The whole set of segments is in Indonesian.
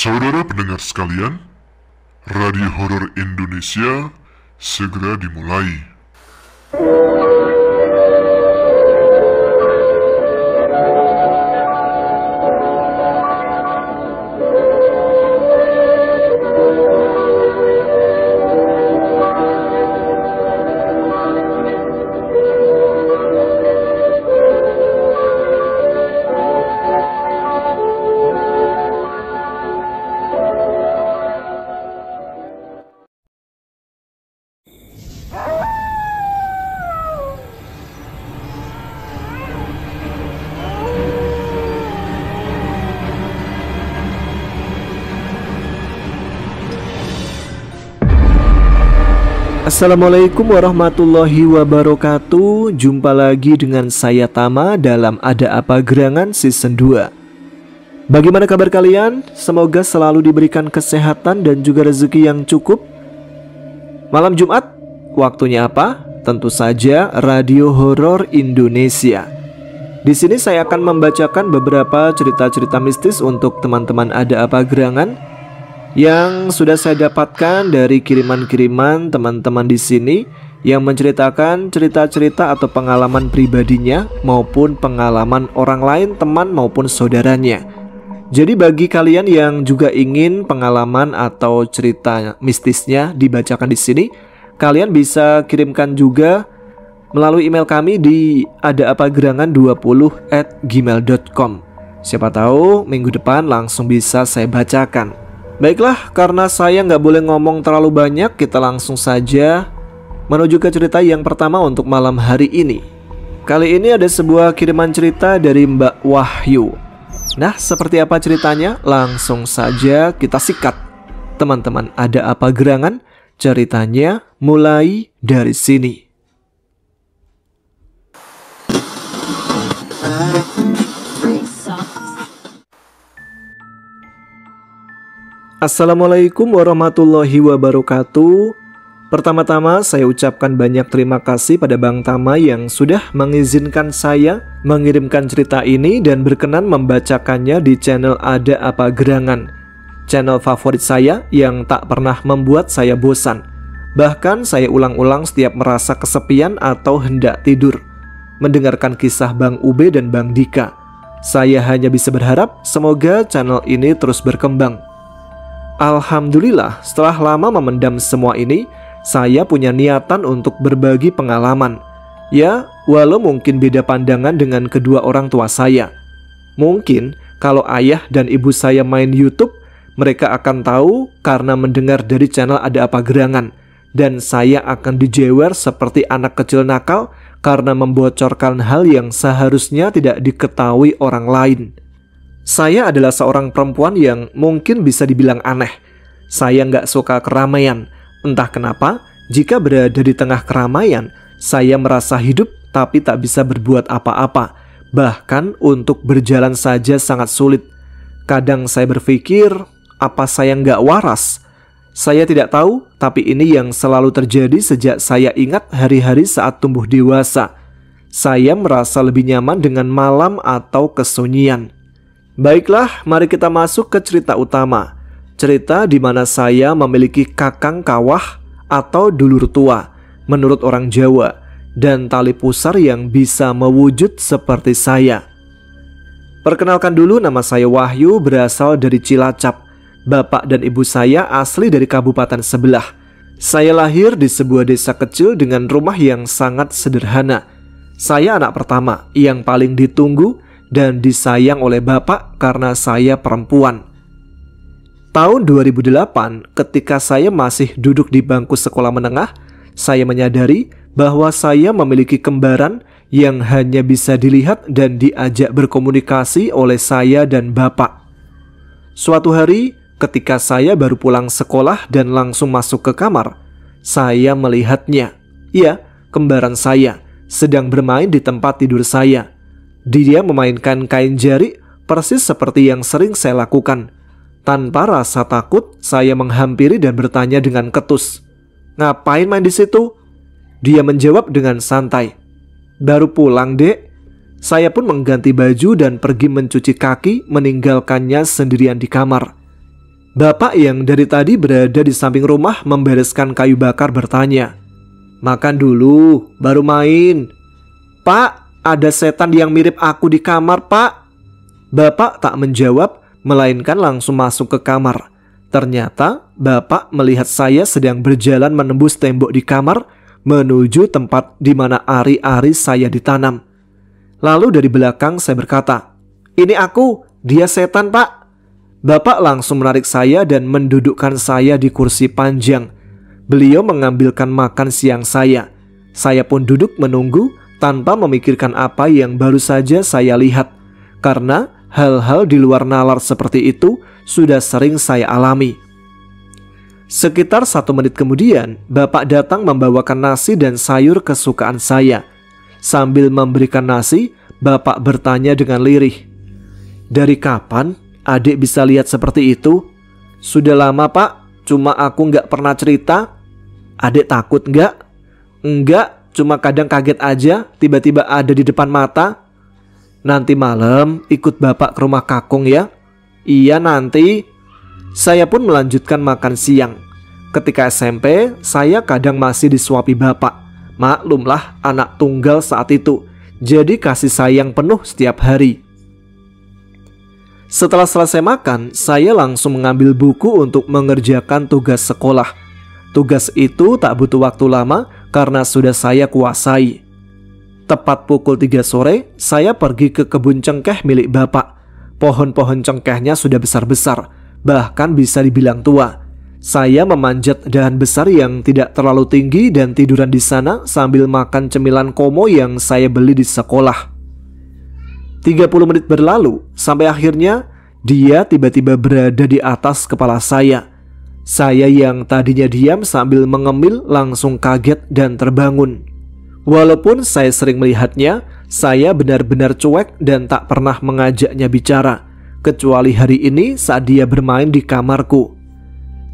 Saudara pendengar sekalian, Radio Horor Indonesia segera dimulai. Assalamualaikum warahmatullahi wabarakatuh. Jumpa lagi dengan saya Tama dalam Ada Apa Gerangan Season 2. Bagaimana kabar kalian? Semoga selalu diberikan kesehatan dan juga rezeki yang cukup. Malam Jumat, waktunya apa? Tentu saja Radio Horor Indonesia. Di sini saya akan membacakan beberapa cerita-cerita mistis untuk teman-teman Ada Apa Gerangan yang sudah saya dapatkan dari kiriman-kiriman teman-teman di sini yang menceritakan cerita-cerita atau pengalaman pribadinya maupun pengalaman orang lain, teman maupun saudaranya. Jadi bagi kalian yang juga ingin pengalaman atau cerita mistisnya dibacakan di sini, kalian bisa kirimkan juga melalui email kami di adaapagerangan20@gmail.com. Siapa tahu minggu depan langsung bisa saya bacakan. Baiklah, karena saya nggak boleh ngomong terlalu banyak, kita langsung saja menuju ke cerita yang pertama untuk malam hari ini. Kali ini ada sebuah kiriman cerita dari Mbak Wahyu. Nah, seperti apa ceritanya? Langsung saja kita sikat. Teman-teman Ada Apa Gerangan, ceritanya mulai dari sini. Assalamualaikum warahmatullahi wabarakatuh. Pertama-tama saya ucapkan banyak terima kasih pada Bang Tama yang sudah mengizinkan saya mengirimkan cerita ini dan berkenan membacakannya di channel Ada Apa Gerangan, channel favorit saya yang tak pernah membuat saya bosan. Bahkan saya ulang-ulang setiap merasa kesepian atau hendak tidur mendengarkan kisah Bang Ube dan Bang Dika. Saya hanya bisa berharap semoga channel ini terus berkembang. Alhamdulillah, setelah lama memendam semua ini, saya punya niatan untuk berbagi pengalaman. Ya, walau mungkin beda pandangan dengan kedua orang tua saya. Mungkin kalau ayah dan ibu saya main YouTube, mereka akan tahu karena mendengar dari channel Ada Apa Gerangan. Dan saya akan dijewer seperti anak kecil nakal karena membocorkan hal yang seharusnya tidak diketahui orang lain. Saya adalah seorang perempuan yang mungkin bisa dibilang aneh. Saya nggak suka keramaian. Entah kenapa, jika berada di tengah keramaian, saya merasa hidup tapi tak bisa berbuat apa-apa. Bahkan untuk berjalan saja sangat sulit. Kadang saya berpikir, apa saya nggak waras? Saya tidak tahu, tapi ini yang selalu terjadi sejak saya ingat hari-hari saat tumbuh dewasa. Saya merasa lebih nyaman dengan malam atau kesunyian. Baiklah, mari kita masuk ke cerita utama. Cerita di mana saya memiliki kakang kawah atau dulur tua menurut orang Jawa dan tali pusar yang bisa mewujud seperti saya. Perkenalkan dulu, nama saya Wahyu, berasal dari Cilacap. Bapak dan ibu saya asli dari kabupaten sebelah. Saya lahir di sebuah desa kecil dengan rumah yang sangat sederhana. Saya anak pertama yang paling ditunggu dan disayang oleh bapak karena saya perempuan. Tahun 2008, ketika saya masih duduk di bangku sekolah menengah, saya menyadari bahwa saya memiliki kembaran yang hanya bisa dilihat dan diajak berkomunikasi oleh saya dan bapak. Suatu hari, ketika saya baru pulang sekolah dan langsung masuk ke kamar, saya melihatnya. Ya, kembaran saya sedang bermain di tempat tidur saya. Dia memainkan kain jari persis seperti yang sering saya lakukan. Tanpa rasa takut, saya menghampiri dan bertanya dengan ketus, "Ngapain main di situ?" Dia menjawab dengan santai, "Baru pulang, Dek." Saya pun mengganti baju dan pergi mencuci kaki, meninggalkannya sendirian di kamar. Bapak yang dari tadi berada di samping rumah membereskan kayu bakar bertanya, "Makan dulu, baru main." "Pak, ada setan yang mirip aku di kamar, Pak." Bapak tak menjawab, melainkan langsung masuk ke kamar. Ternyata Bapak melihat saya sedang berjalan menembus tembok di kamar menuju tempat di mana ari-ari saya ditanam. Lalu dari belakang saya berkata, "Ini aku, dia setan, Pak." Bapak langsung menarik saya dan mendudukkan saya di kursi panjang. Beliau mengambilkan makan siang saya. Saya pun duduk menunggu tanpa memikirkan apa yang baru saja saya lihat, karena hal-hal di luar nalar seperti itu sudah sering saya alami. Sekitar 1 menit kemudian, Bapak datang membawakan nasi dan sayur kesukaan saya. Sambil memberikan nasi, Bapak bertanya dengan lirih, "Dari kapan adik bisa lihat seperti itu?" "Sudah lama, Pak, cuma aku nggak pernah cerita." "Adik takut nggak?" "Enggak, cuma kadang kaget aja, tiba-tiba ada di depan mata." "Nanti malam ikut Bapak ke rumah Kakung ya." "Iya nanti." Saya pun melanjutkan makan siang. Ketika SMP, saya kadang masih disuapi Bapak. Maklumlah, anak tunggal saat itu, jadi kasih sayang penuh setiap hari. Setelah selesai makan, saya langsung mengambil buku untuk mengerjakan tugas sekolah. Tugas itu tak butuh waktu lama karena sudah saya kuasai. Tepat pukul 3 sore, saya pergi ke kebun cengkeh milik Bapak. Pohon-pohon cengkehnya sudah besar-besar, bahkan bisa dibilang tua. Saya memanjat dahan besar yang tidak terlalu tinggi dan tiduran di sana sambil makan cemilan komo yang saya beli di sekolah. 30 menit berlalu, sampai akhirnya dia tiba-tiba berada di atas kepala saya. Saya yang tadinya diam sambil mengemil langsung kaget dan terbangun. Walaupun saya sering melihatnya, saya benar-benar cuek dan tak pernah mengajaknya bicara, kecuali hari ini saat dia bermain di kamarku.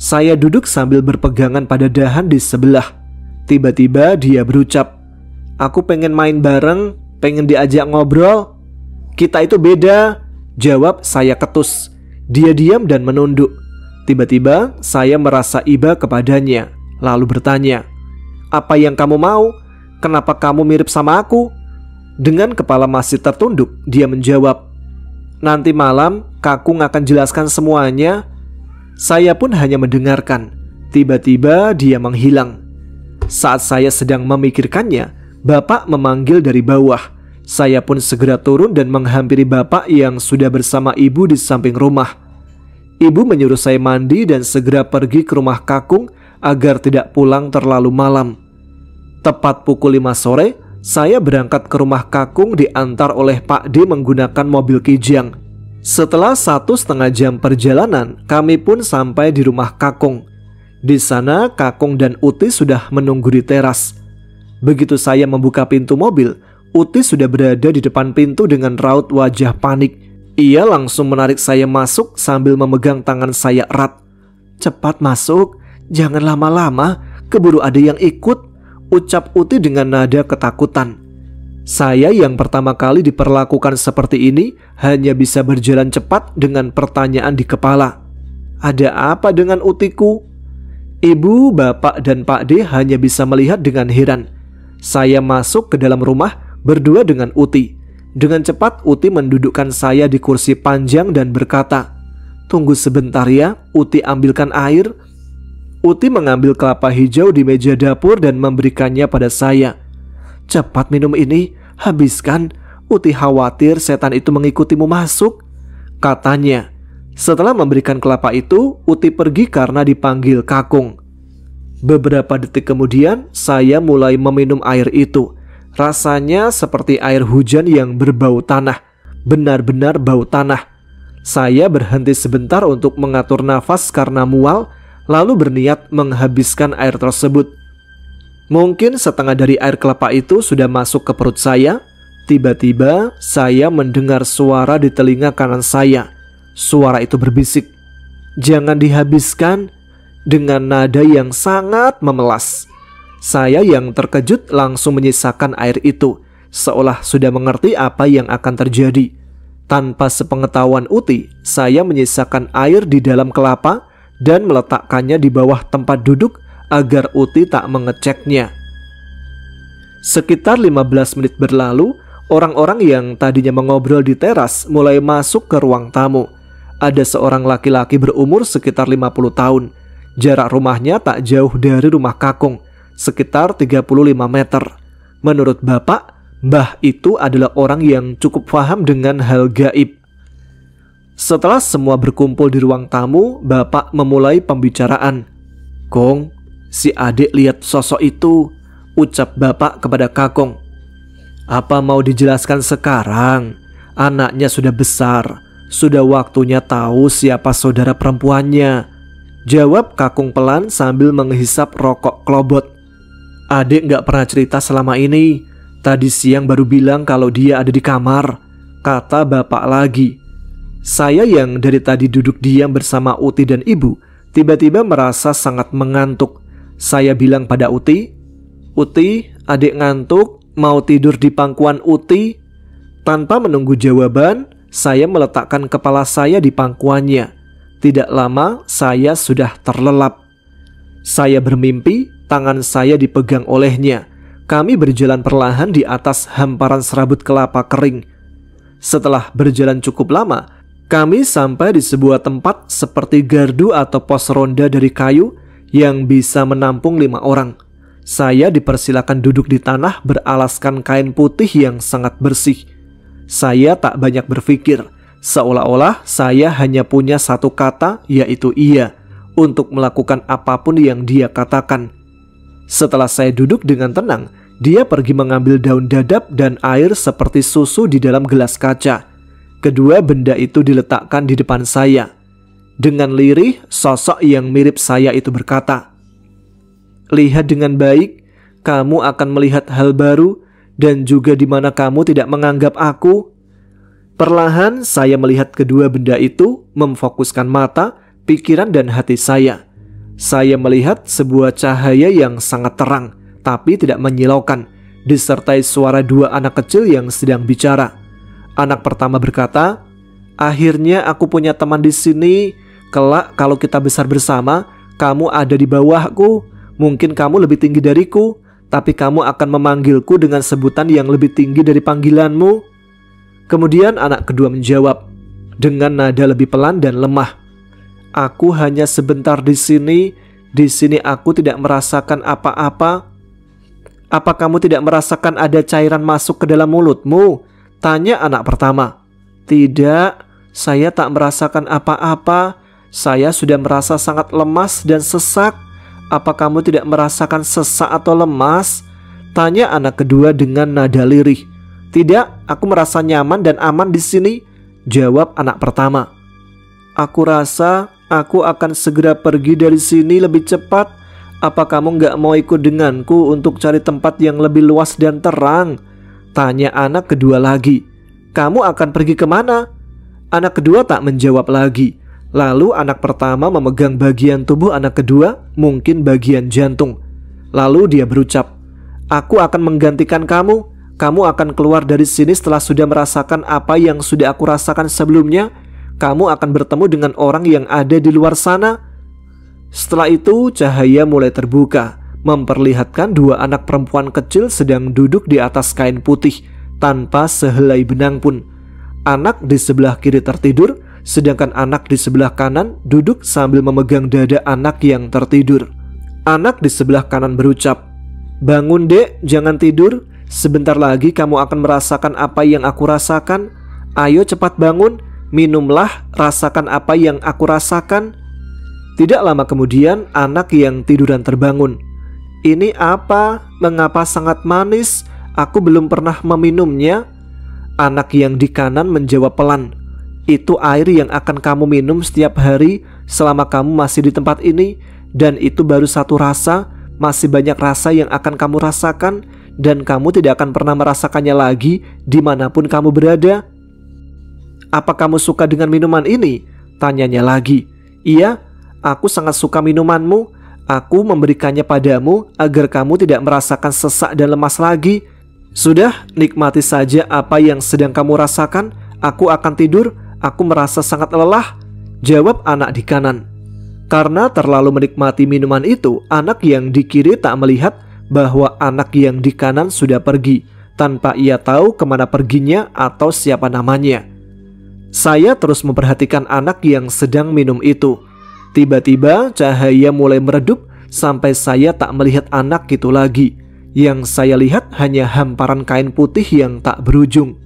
Saya duduk sambil berpegangan pada dahan di sebelah. Tiba-tiba dia berucap, "Aku pengen main bareng, pengen diajak ngobrol." "Kita itu beda," jawab saya ketus. Dia diam dan menunduk. Tiba-tiba saya merasa iba kepadanya, lalu bertanya, "Apa yang kamu mau? Kenapa kamu mirip sama aku?" Dengan kepala masih tertunduk, dia menjawab, "Nanti malam Kakung akan jelaskan semuanya." Saya pun hanya mendengarkan. Tiba-tiba dia menghilang. Saat saya sedang memikirkannya, Bapak memanggil dari bawah. Saya pun segera turun dan menghampiri Bapak yang sudah bersama Ibu di samping rumah. Ibu menyuruh saya mandi dan segera pergi ke rumah Kakung agar tidak pulang terlalu malam. Tepat pukul 5 sore, saya berangkat ke rumah Kakung diantar oleh Pak D menggunakan mobil Kijang. Setelah 1,5 jam perjalanan, kami pun sampai di rumah Kakung. Di sana Kakung dan Uti sudah menunggu di teras. Begitu saya membuka pintu mobil, Uti sudah berada di depan pintu dengan raut wajah panik. Ia langsung menarik saya masuk sambil memegang tangan saya erat. "Cepat masuk, jangan lama-lama, keburu ada yang ikut," ucap Uti dengan nada ketakutan. Saya yang pertama kali diperlakukan seperti ini hanya bisa berjalan cepat dengan pertanyaan di kepala. Ada apa dengan Utiku? Ibu, Bapak, dan Pak D hanya bisa melihat dengan heran. Saya masuk ke dalam rumah berdua dengan Uti. Dengan cepat Uti mendudukkan saya di kursi panjang dan berkata, "Tunggu sebentar ya, Uti ambilkan air." Uti mengambil kelapa hijau di meja dapur dan memberikannya pada saya. "Cepat minum ini, habiskan. Uti khawatir setan itu mengikutimu masuk," katanya. Setelah memberikan kelapa itu, Uti pergi karena dipanggil Kakung. Beberapa detik kemudian, saya mulai meminum air itu. Rasanya seperti air hujan yang berbau tanah, benar-benar bau tanah. Saya berhenti sebentar untuk mengatur nafas karena mual, lalu berniat menghabiskan air tersebut. Mungkin setengah dari air kelapa itu sudah masuk ke perut saya. Tiba-tiba saya mendengar suara di telinga kanan saya. Suara itu berbisik, "Jangan dihabiskan," dengan nada yang sangat memelas. Saya yang terkejut langsung menyisakan air itu, seolah sudah mengerti apa yang akan terjadi. Tanpa sepengetahuan Uti, saya menyisakan air di dalam kelapa dan meletakkannya di bawah tempat duduk agar Uti tak mengeceknya. Sekitar 15 menit berlalu, orang-orang yang tadinya mengobrol di teras mulai masuk ke ruang tamu. Ada seorang laki-laki berumur sekitar 50 tahun. Jarak rumahnya tak jauh dari rumah Kakung, sekitar 35 meter. Menurut bapak, Mbah itu adalah orang yang cukup paham dengan hal gaib. Setelah semua berkumpul di ruang tamu, bapak memulai pembicaraan. "Kong, si adik lihat sosok itu," ucap bapak kepada Kakung. "Apa mau dijelaskan sekarang? Anaknya sudah besar, sudah waktunya tahu siapa saudara perempuannya," jawab Kakung pelan sambil menghisap rokok klobot. "Adik gak pernah cerita selama ini. Tadi siang baru bilang kalau dia ada di kamar," kata bapak lagi. Saya yang dari tadi duduk diam bersama Uti dan ibu tiba-tiba merasa sangat mengantuk. Saya bilang pada Uti, "Uti, adik ngantuk, mau tidur di pangkuan Uti?" Tanpa menunggu jawaban, saya meletakkan kepala saya di pangkuannya. Tidak lama saya sudah terlelap. Saya bermimpi, tangan saya dipegang olehnya. Kami berjalan perlahan di atas hamparan serabut kelapa kering. Setelah berjalan cukup lama, kami sampai di sebuah tempat seperti gardu atau pos ronda dari kayu yang bisa menampung 5 orang. Saya dipersilakan duduk di tanah beralaskan kain putih yang sangat bersih. Saya tak banyak berpikir, seolah-olah saya hanya punya satu kata, yaitu iya, untuk melakukan apapun yang dia katakan. Setelah saya duduk dengan tenang, dia pergi mengambil daun dadap dan air seperti susu di dalam gelas kaca. Kedua benda itu diletakkan di depan saya. Dengan lirih, sosok yang mirip saya itu berkata, "Lihat dengan baik, kamu akan melihat hal baru dan juga di mana kamu tidak menganggap aku." Perlahan saya melihat kedua benda itu memfokuskan mata, pikiran dan hati saya. Saya melihat sebuah cahaya yang sangat terang, tapi tidak menyilaukan, disertai suara 2 anak kecil yang sedang bicara. Anak pertama berkata, "Akhirnya aku punya teman di sini. Kelak kalau kita besar bersama, kamu ada di bawahku. Mungkin kamu lebih tinggi dariku, tapi kamu akan memanggilku dengan sebutan yang lebih tinggi dari panggilanmu." Kemudian anak kedua menjawab dengan nada lebih pelan dan lemah, "Aku hanya sebentar di sini. Di sini aku tidak merasakan apa-apa." "Apa kamu tidak merasakan ada cairan masuk ke dalam mulutmu?" tanya anak pertama. "Tidak, saya tak merasakan apa-apa. Saya sudah merasa sangat lemas dan sesak." "Apa kamu tidak merasakan sesak atau lemas?" tanya anak kedua dengan nada lirih. "Tidak, aku merasa nyaman dan aman di sini," jawab anak pertama. "Aku rasa aku akan segera pergi dari sini lebih cepat. Apa kamu gak mau ikut denganku untuk cari tempat yang lebih luas dan terang?" tanya anak kedua lagi. "Kamu akan pergi kemana?" Anak kedua tak menjawab lagi. Lalu anak pertama memegang bagian tubuh anak kedua, mungkin bagian jantung. Lalu dia berucap, "Aku akan menggantikan kamu. Kamu akan keluar dari sini setelah sudah merasakan apa yang sudah aku rasakan sebelumnya. Kamu akan bertemu dengan orang yang ada di luar sana." Setelah itu cahaya mulai terbuka, memperlihatkan 2 anak perempuan kecil sedang duduk di atas kain putih tanpa sehelai benang pun. Anak di sebelah kiri tertidur, sedangkan anak di sebelah kanan duduk sambil memegang dada anak yang tertidur. Anak di sebelah kanan berucap, "Bangun dek, jangan tidur. Sebentar lagi kamu akan merasakan apa yang aku rasakan. Ayo cepat bangun, minumlah, rasakan apa yang aku rasakan." Tidak lama kemudian anak yang tiduran terbangun. "Ini apa? Mengapa sangat manis? Aku belum pernah meminumnya." Anak yang di kanan menjawab pelan, "Itu air yang akan kamu minum setiap hari selama kamu masih di tempat ini. Dan itu baru satu rasa, masih banyak rasa yang akan kamu rasakan. Dan kamu tidak akan pernah merasakannya lagi dimanapun kamu berada." "Apa kamu suka dengan minuman ini?" tanyanya lagi. "Iya, aku sangat suka minumanmu. Aku memberikannya padamu agar kamu tidak merasakan sesak dan lemas lagi. Sudah, nikmati saja apa yang sedang kamu rasakan. Aku akan tidur, aku merasa sangat lelah," jawab anak di kanan. Karena terlalu menikmati minuman itu, anak yang di kiri tak melihat bahwa anak yang di kanan sudah pergi, tanpa ia tahu kemana perginya atau siapa namanya. Saya terus memperhatikan anak yang sedang minum itu. Tiba-tiba cahaya mulai meredup sampai saya tak melihat anak itu lagi. Yang saya lihat hanya hamparan kain putih yang tak berujung.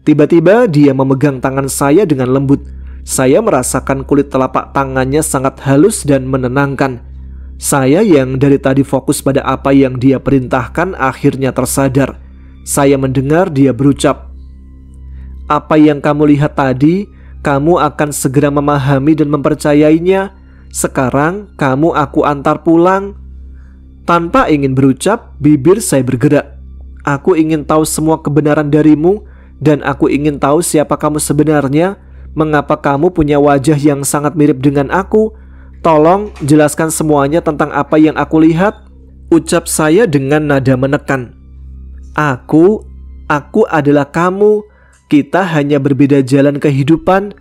Tiba-tiba dia memegang tangan saya dengan lembut. Saya merasakan kulit telapak tangannya sangat halus dan menenangkan. Saya yang dari tadi fokus pada apa yang dia perintahkan akhirnya tersadar. Saya mendengar dia berucap, "Apa yang kamu lihat tadi, kamu akan segera memahami dan mempercayainya. Sekarang kamu aku antar pulang." Tanpa ingin berucap, bibir saya bergerak. "Aku ingin tahu semua kebenaran darimu, dan aku ingin tahu siapa kamu sebenarnya. Mengapa kamu punya wajah yang sangat mirip dengan aku? Tolong jelaskan semuanya tentang apa yang aku lihat," ucap saya dengan nada menekan. Aku adalah kamu. Kita hanya berbeda jalan kehidupan.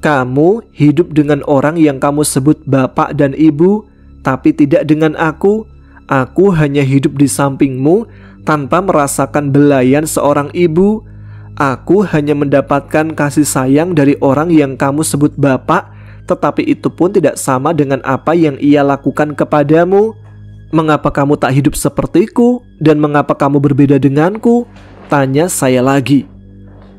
Kamu hidup dengan orang yang kamu sebut bapak dan ibu, tapi tidak dengan aku. Aku hanya hidup di sampingmu tanpa merasakan belayan seorang ibu. Aku hanya mendapatkan kasih sayang dari orang yang kamu sebut bapak, tetapi itu pun tidak sama dengan apa yang ia lakukan kepadamu. Mengapa kamu tak hidup sepertiku? Dan mengapa kamu berbeda denganku? Tanya saya lagi.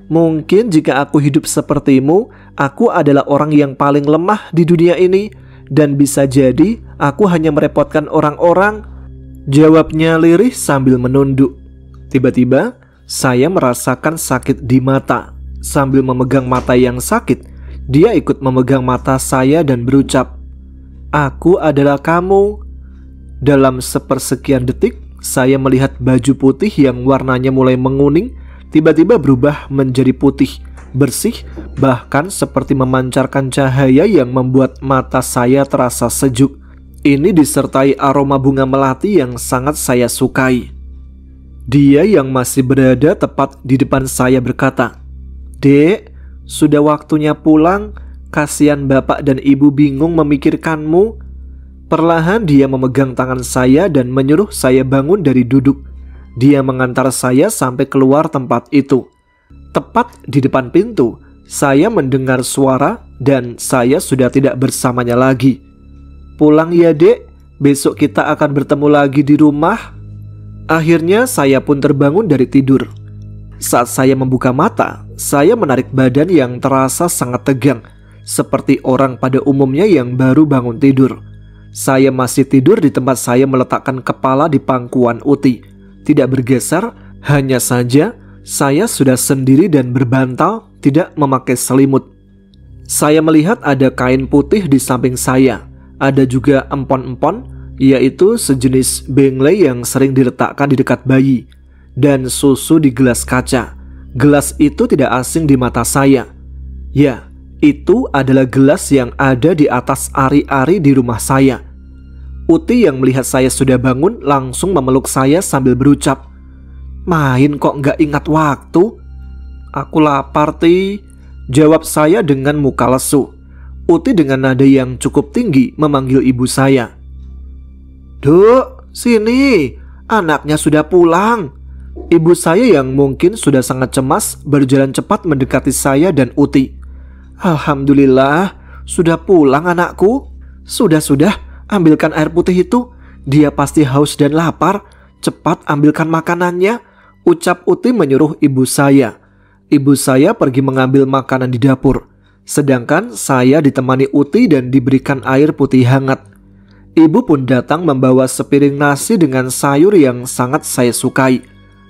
Mungkin jika aku hidup sepertimu, aku adalah orang yang paling lemah di dunia ini, dan bisa jadi aku hanya merepotkan orang-orang, jawabnya lirih sambil menunduk. Tiba-tiba saya merasakan sakit di mata. Sambil memegang mata yang sakit, dia ikut memegang mata saya dan berucap, "Aku adalah kamu." Dalam sepersekian detik, saya melihat baju putih yang warnanya mulai menguning, tiba-tiba berubah menjadi putih, bersih, bahkan seperti memancarkan cahaya yang membuat mata saya terasa sejuk. Ini disertai aroma bunga melati yang sangat saya sukai. Dia yang masih berada tepat di depan saya berkata, "Dek, sudah waktunya pulang. Kasihan bapak dan ibu bingung memikirkanmu." Perlahan dia memegang tangan saya dan menyuruh saya bangun dari duduk. Dia mengantar saya sampai keluar tempat itu. Tepat di depan pintu, saya mendengar suara dan saya sudah tidak bersamanya lagi. "Pulang ya dek, besok kita akan bertemu lagi di rumah." Akhirnya saya pun terbangun dari tidur. Saat saya membuka mata, saya menarik badan yang terasa sangat tegang, seperti orang pada umumnya yang baru bangun tidur. Saya masih tidur di tempat saya meletakkan kepala di pangkuan Uti. Tidak bergeser, hanya saja saya sudah sendiri dan berbantal, tidak memakai selimut. Saya melihat ada kain putih di samping saya. Ada juga empon-empon, yaitu sejenis benglei yang sering diletakkan di dekat bayi, dan susu di gelas kaca. Gelas itu tidak asing di mata saya. Ya, itu adalah gelas yang ada di atas ari-ari di rumah saya. Uti yang melihat saya sudah bangun langsung memeluk saya sambil berucap, "Main kok nggak ingat waktu?" "Aku lapar, Ti," jawab saya dengan muka lesu. Uti dengan nada yang cukup tinggi memanggil ibu saya. "Duk, sini, anaknya sudah pulang." Ibu saya yang mungkin sudah sangat cemas berjalan cepat mendekati saya dan Uti. "Alhamdulillah, sudah pulang anakku. Sudah, ambilkan air putih itu. Dia pasti haus dan lapar. Cepat ambilkan makanannya," ucap Uti menyuruh ibu saya. Ibu saya pergi mengambil makanan di dapur, sedangkan saya ditemani Uti dan diberikan air putih hangat. Ibu pun datang membawa sepiring nasi dengan sayur yang sangat saya sukai.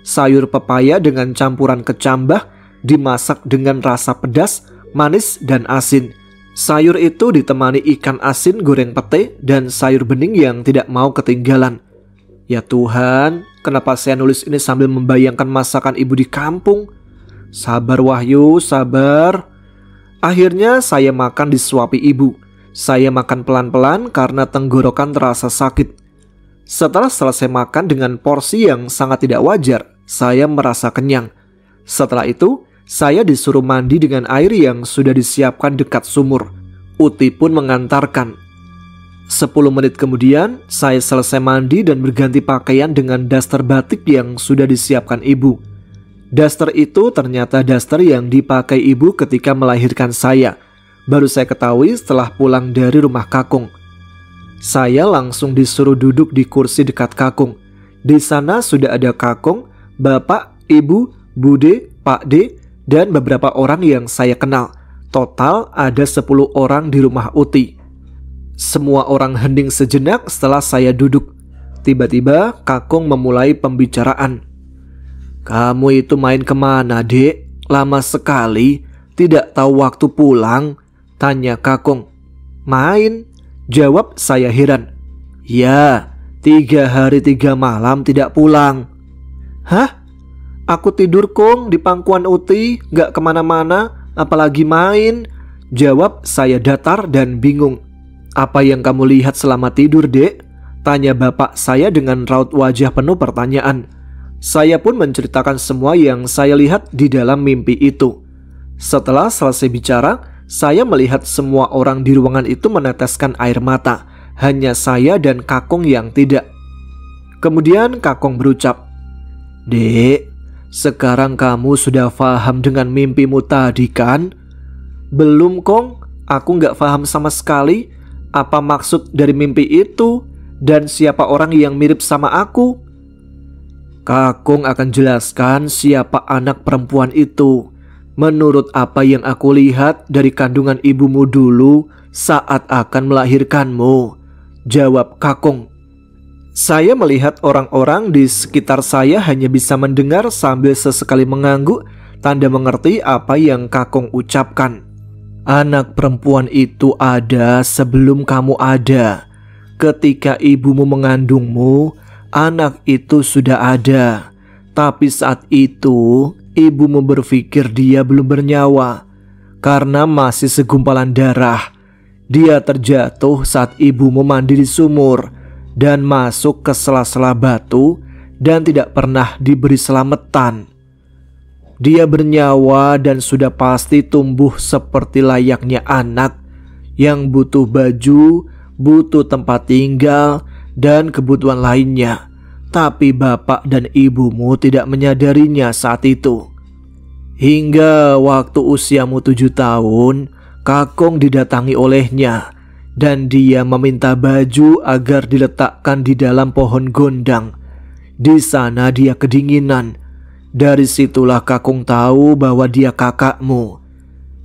Sayur pepaya dengan campuran kecambah, dimasak dengan rasa pedas, manis, dan asin. Sayur itu ditemani ikan asin goreng pete dan sayur bening yang tidak mau ketinggalan. Ya Tuhan, kenapa saya nulis ini sambil membayangkan masakan ibu di kampung? Sabar Wahyu, sabar. Akhirnya saya makan disuapi ibu. Saya makan pelan-pelan karena tenggorokan terasa sakit. Setelah selesai makan dengan porsi yang sangat tidak wajar, saya merasa kenyang. Setelah itu, saya disuruh mandi dengan air yang sudah disiapkan dekat sumur. Uti pun mengantarkan. 10 menit kemudian, saya selesai mandi dan berganti pakaian dengan daster batik yang sudah disiapkan ibu. Daster itu ternyata daster yang dipakai ibu ketika melahirkan saya. Baru saya ketahui setelah pulang dari rumah kakung. Saya langsung disuruh duduk di kursi dekat kakung. Di sana sudah ada kakung, bapak, ibu, bude, pak D, dan beberapa orang yang saya kenal. Total ada 10 orang di rumah Uti. Semua orang hening sejenak setelah saya duduk. Tiba-tiba kakung memulai pembicaraan. "Kamu itu main kemana, Dek? Lama sekali, tidak tahu waktu pulang?" tanya kakung. "Main," jawab saya heran. "Ya, 3 hari 3 malam tidak pulang." "Hah? Aku tidur kong di pangkuan Uti, gak kemana-mana, apalagi main," jawab saya datar dan bingung. "Apa yang kamu lihat selama tidur, Dek?" tanya bapak saya dengan raut wajah penuh pertanyaan. Saya pun menceritakan semua yang saya lihat di dalam mimpi itu. Setelah selesai bicara, saya melihat semua orang di ruangan itu meneteskan air mata. Hanya saya dan kakung yang tidak. Kemudian kakung berucap, "Dek, sekarang kamu sudah paham dengan mimpimu tadi kan?" "Belum kong, aku gak paham sama sekali. Apa maksud dari mimpi itu? Dan siapa orang yang mirip sama aku?" "Kakung akan jelaskan siapa anak perempuan itu. Menurut apa yang aku lihat dari kandungan ibumu dulu saat akan melahirkanmu," jawab kakung. Saya melihat orang-orang di sekitar saya hanya bisa mendengar sambil sesekali mengangguk, tanda mengerti apa yang kakung ucapkan. "Anak perempuan itu ada sebelum kamu ada. Ketika ibumu mengandungmu, anak itu sudah ada. Tapi saat itu, ibumu berpikir dia belum bernyawa. Karena masih segumpalan darah, dia terjatuh saat ibumu mandi di sumur dan masuk ke sela-sela batu dan tidak pernah diberi selamatan. Dia bernyawa dan sudah pasti tumbuh seperti layaknya anak yang butuh baju, butuh tempat tinggal, dan kebutuhan lainnya. Tapi bapak dan ibumu tidak menyadarinya saat itu. Hingga waktu usiamu 7 tahun, kakung didatangi olehnya dan dia meminta baju agar diletakkan di dalam pohon gondang. Di sana dia kedinginan. Dari situlah kakung tahu bahwa dia kakakmu.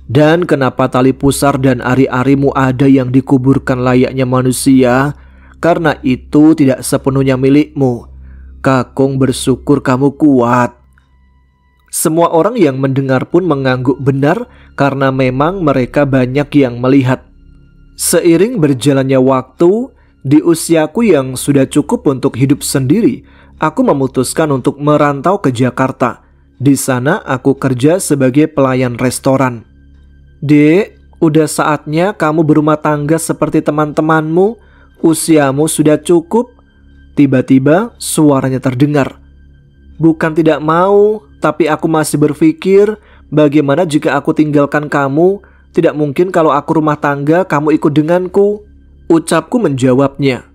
Dan kenapa tali pusar dan ari-arimu ada yang dikuburkan layaknya manusia? Karena itu tidak sepenuhnya milikmu. Kakung bersyukur kamu kuat." Semua orang yang mendengar pun mengangguk benar karena memang mereka banyak yang melihat. Seiring berjalannya waktu, di usiaku yang sudah cukup untuk hidup sendiri, aku memutuskan untuk merantau ke Jakarta. Di sana aku kerja sebagai pelayan restoran. "Dek, udah saatnya kamu berumah tangga seperti teman-temanmu. Usiamu sudah cukup." Tiba-tiba suaranya terdengar. "Bukan tidak mau, tapi aku masih berpikir bagaimana jika aku tinggalkan kamu. Tidak mungkin kalau aku rumah tangga kamu ikut denganku," ucapku menjawabnya.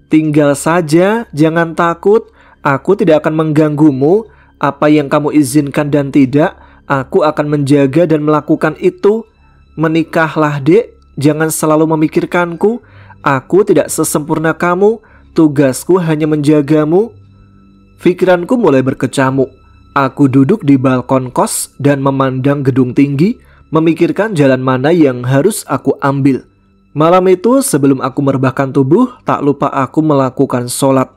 "Tinggal saja, jangan takut. Aku tidak akan mengganggumu. Apa yang kamu izinkan dan tidak, aku akan menjaga dan melakukan itu. Menikahlah, Dek. Jangan selalu memikirkanku. Aku tidak sesempurna kamu. Tugasku hanya menjagamu." Pikiranku mulai berkecamuk. Aku duduk di balkon kos dan memandang gedung tinggi, memikirkan jalan mana yang harus aku ambil. Malam itu sebelum aku merebahkan tubuh, tak lupa aku melakukan sholat.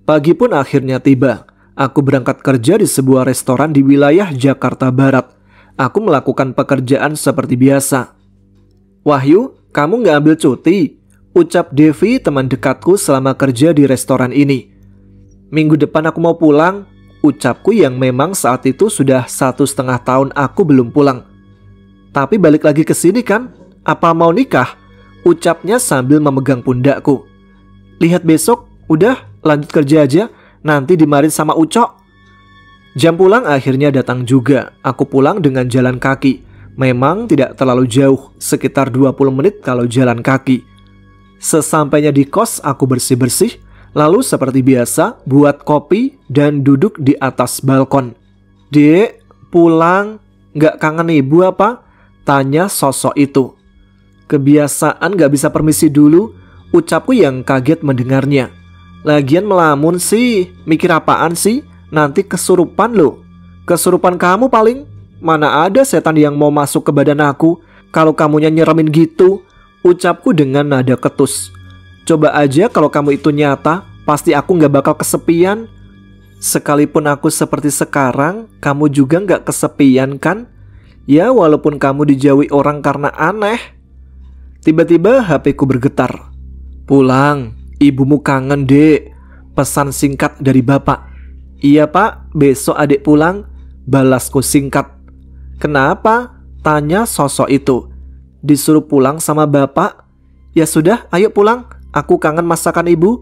Pagi pun akhirnya tiba. Aku berangkat kerja di sebuah restoran di wilayah Jakarta Barat. Aku melakukan pekerjaan seperti biasa. "Wahyu, kamu gak ambil cuti?" ucap Devi, teman dekatku selama kerja di restoran ini. "Minggu depan aku mau pulang," ucapku yang memang saat itu sudah 1,5 tahun aku belum pulang. "Tapi balik lagi ke sini kan? Apa mau nikah?" ucapnya sambil memegang pundakku. "Lihat besok, udah lanjut kerja aja, nanti dimarin sama Ucok." Jam pulang akhirnya datang juga. Aku pulang dengan jalan kaki. Memang tidak terlalu jauh, sekitar 20 menit kalau jalan kaki. Sesampainya di kos, aku bersih-bersih, lalu seperti biasa buat kopi dan duduk di atas balkon. "Dek, pulang, nggak kangen ibu apa?" tanya sosok itu. Kebiasaan gak bisa permisi dulu, ucapku yang kaget mendengarnya. "Lagian melamun sih, mikir apaan sih? Nanti kesurupan loh." "Kesurupan kamu paling. Mana ada setan yang mau masuk ke badan aku kalau kamunya nyeremin gitu," ucapku dengan nada ketus. "Coba aja kalau kamu itu nyata, pasti aku gak bakal kesepian. Sekalipun aku seperti sekarang, kamu juga gak kesepian kan? Ya walaupun kamu dijauhi orang karena aneh." Tiba-tiba HP-ku bergetar. "Pulang, ibumu kangen dek," pesan singkat dari bapak. "Iya pak, besok adik pulang," balasku singkat. "Kenapa?" tanya sosok itu. "Disuruh pulang sama bapak." "Ya sudah, ayo pulang, aku kangen masakan ibu."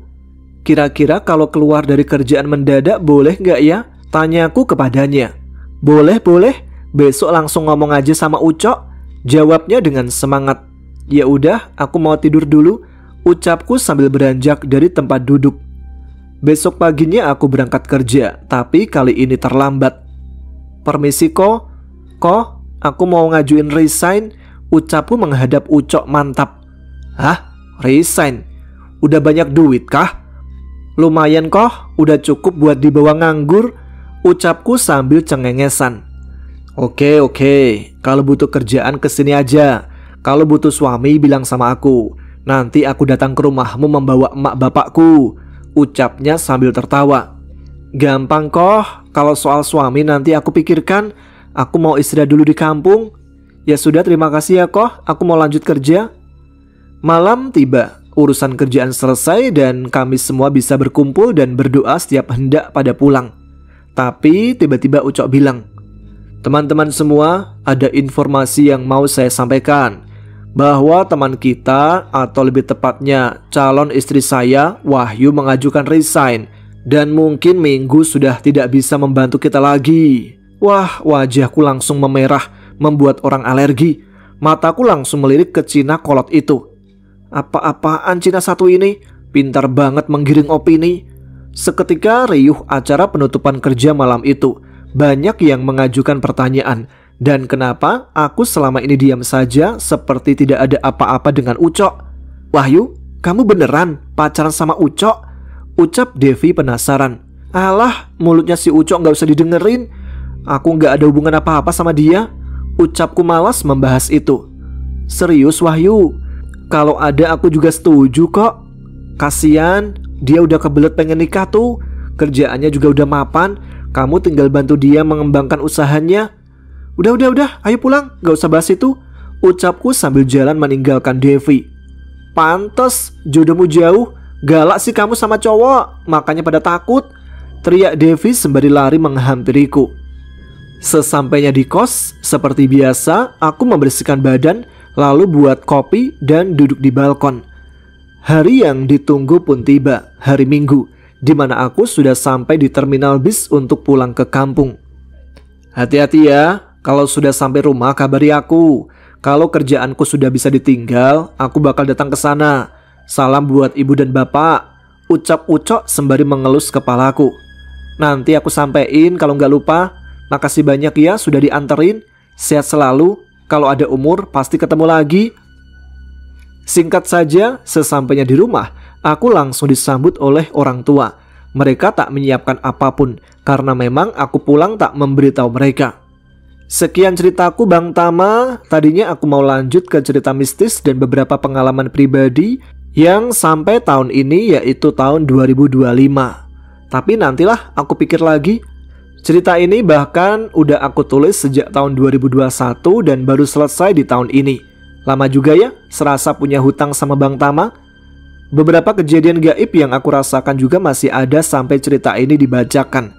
"Kira-kira kalau keluar dari kerjaan mendadak boleh gak ya?" tanyaku kepadanya. Boleh, besok langsung ngomong aja sama Ucok," jawabnya dengan semangat. "Ya udah, aku mau tidur dulu," ucapku sambil beranjak dari tempat duduk. Besok paginya aku berangkat kerja, tapi kali ini terlambat. "Permisi ko, aku mau ngajuin resign," ucapku menghadap Ucok mantap. "Hah? Resign? Udah banyak duit kah?" "Lumayan kok, udah cukup buat dibawa nganggur," ucapku sambil cengengesan. Oke, kalau butuh kerjaan kesini aja. Kalau butuh suami bilang sama aku. Nanti aku datang ke rumahmu membawa emak bapakku," ucapnya sambil tertawa. "Gampang kok, kalau soal suami nanti aku pikirkan. Aku mau istirahat dulu di kampung." "Ya sudah, terima kasih ya kok, aku mau lanjut kerja." Malam tiba, urusan kerjaan selesai dan kami semua bisa berkumpul dan berdoa setiap hendak pada pulang. Tapi tiba-tiba Ucok bilang, "Teman-teman semua, ada informasi yang mau saya sampaikan. Bahwa teman kita, atau lebih tepatnya calon istri saya, Wahyu, mengajukan resign. Dan mungkin minggu sudah tidak bisa membantu kita lagi." Wah, wajahku langsung memerah, membuat orang alergi. Mataku langsung melirik ke Cina kolot itu. Apa-apaan Cina satu ini? Pintar banget menggiring opini. Seketika riuh acara penutupan kerja malam itu. Banyak yang mengajukan pertanyaan. Dan kenapa aku selama ini diam saja seperti tidak ada apa-apa dengan Ucok? "Wahyu, kamu beneran pacaran sama Ucok?" ucap Devi penasaran. "Alah, mulutnya si Ucok gak usah didengerin. Aku gak ada hubungan apa-apa sama dia," ucapku malas membahas itu. "Serius Wahyu? Kalau ada aku juga setuju kok. Kasian, dia udah kebelet pengen nikah tuh. Kerjaannya juga udah mapan. Kamu tinggal bantu dia mengembangkan usahanya." Udah, ayo pulang, gak usah bahas itu," ucapku sambil jalan meninggalkan Devi. "Pantes, jodohmu jauh. Galak sih kamu sama cowok, makanya pada takut," teriak Devi sembari lari menghampiriku. Sesampainya di kos, seperti biasa, aku membersihkan badan, lalu buat kopi dan duduk di balkon. Hari yang ditunggu pun tiba, hari Minggu, di mana aku sudah sampai di terminal bis untuk pulang ke kampung. "Hati-hati ya. Kalau sudah sampai rumah kabari aku. Kalau kerjaanku sudah bisa ditinggal, aku bakal datang ke sana. Salam buat ibu dan bapak," ucap Ucok sembari mengelus kepalaku. "Nanti aku sampein kalau nggak lupa. Makasih banyak ya sudah dianterin. Sehat selalu. Kalau ada umur pasti ketemu lagi." Singkat saja, sesampainya di rumah, aku langsung disambut oleh orang tua. Mereka tak menyiapkan apapun karena memang aku pulang tak memberitahu mereka. Sekian ceritaku Bang Tama. Tadinya aku mau lanjut ke cerita mistis dan beberapa pengalaman pribadi yang sampai tahun ini, yaitu tahun 2025. Tapi nantilah aku pikir lagi. Cerita ini bahkan udah aku tulis sejak tahun 2021 dan baru selesai di tahun ini. Lama juga ya, serasa punya hutang sama Bang Tama. Beberapa kejadian gaib yang aku rasakan juga masih ada sampai cerita ini dibacakan.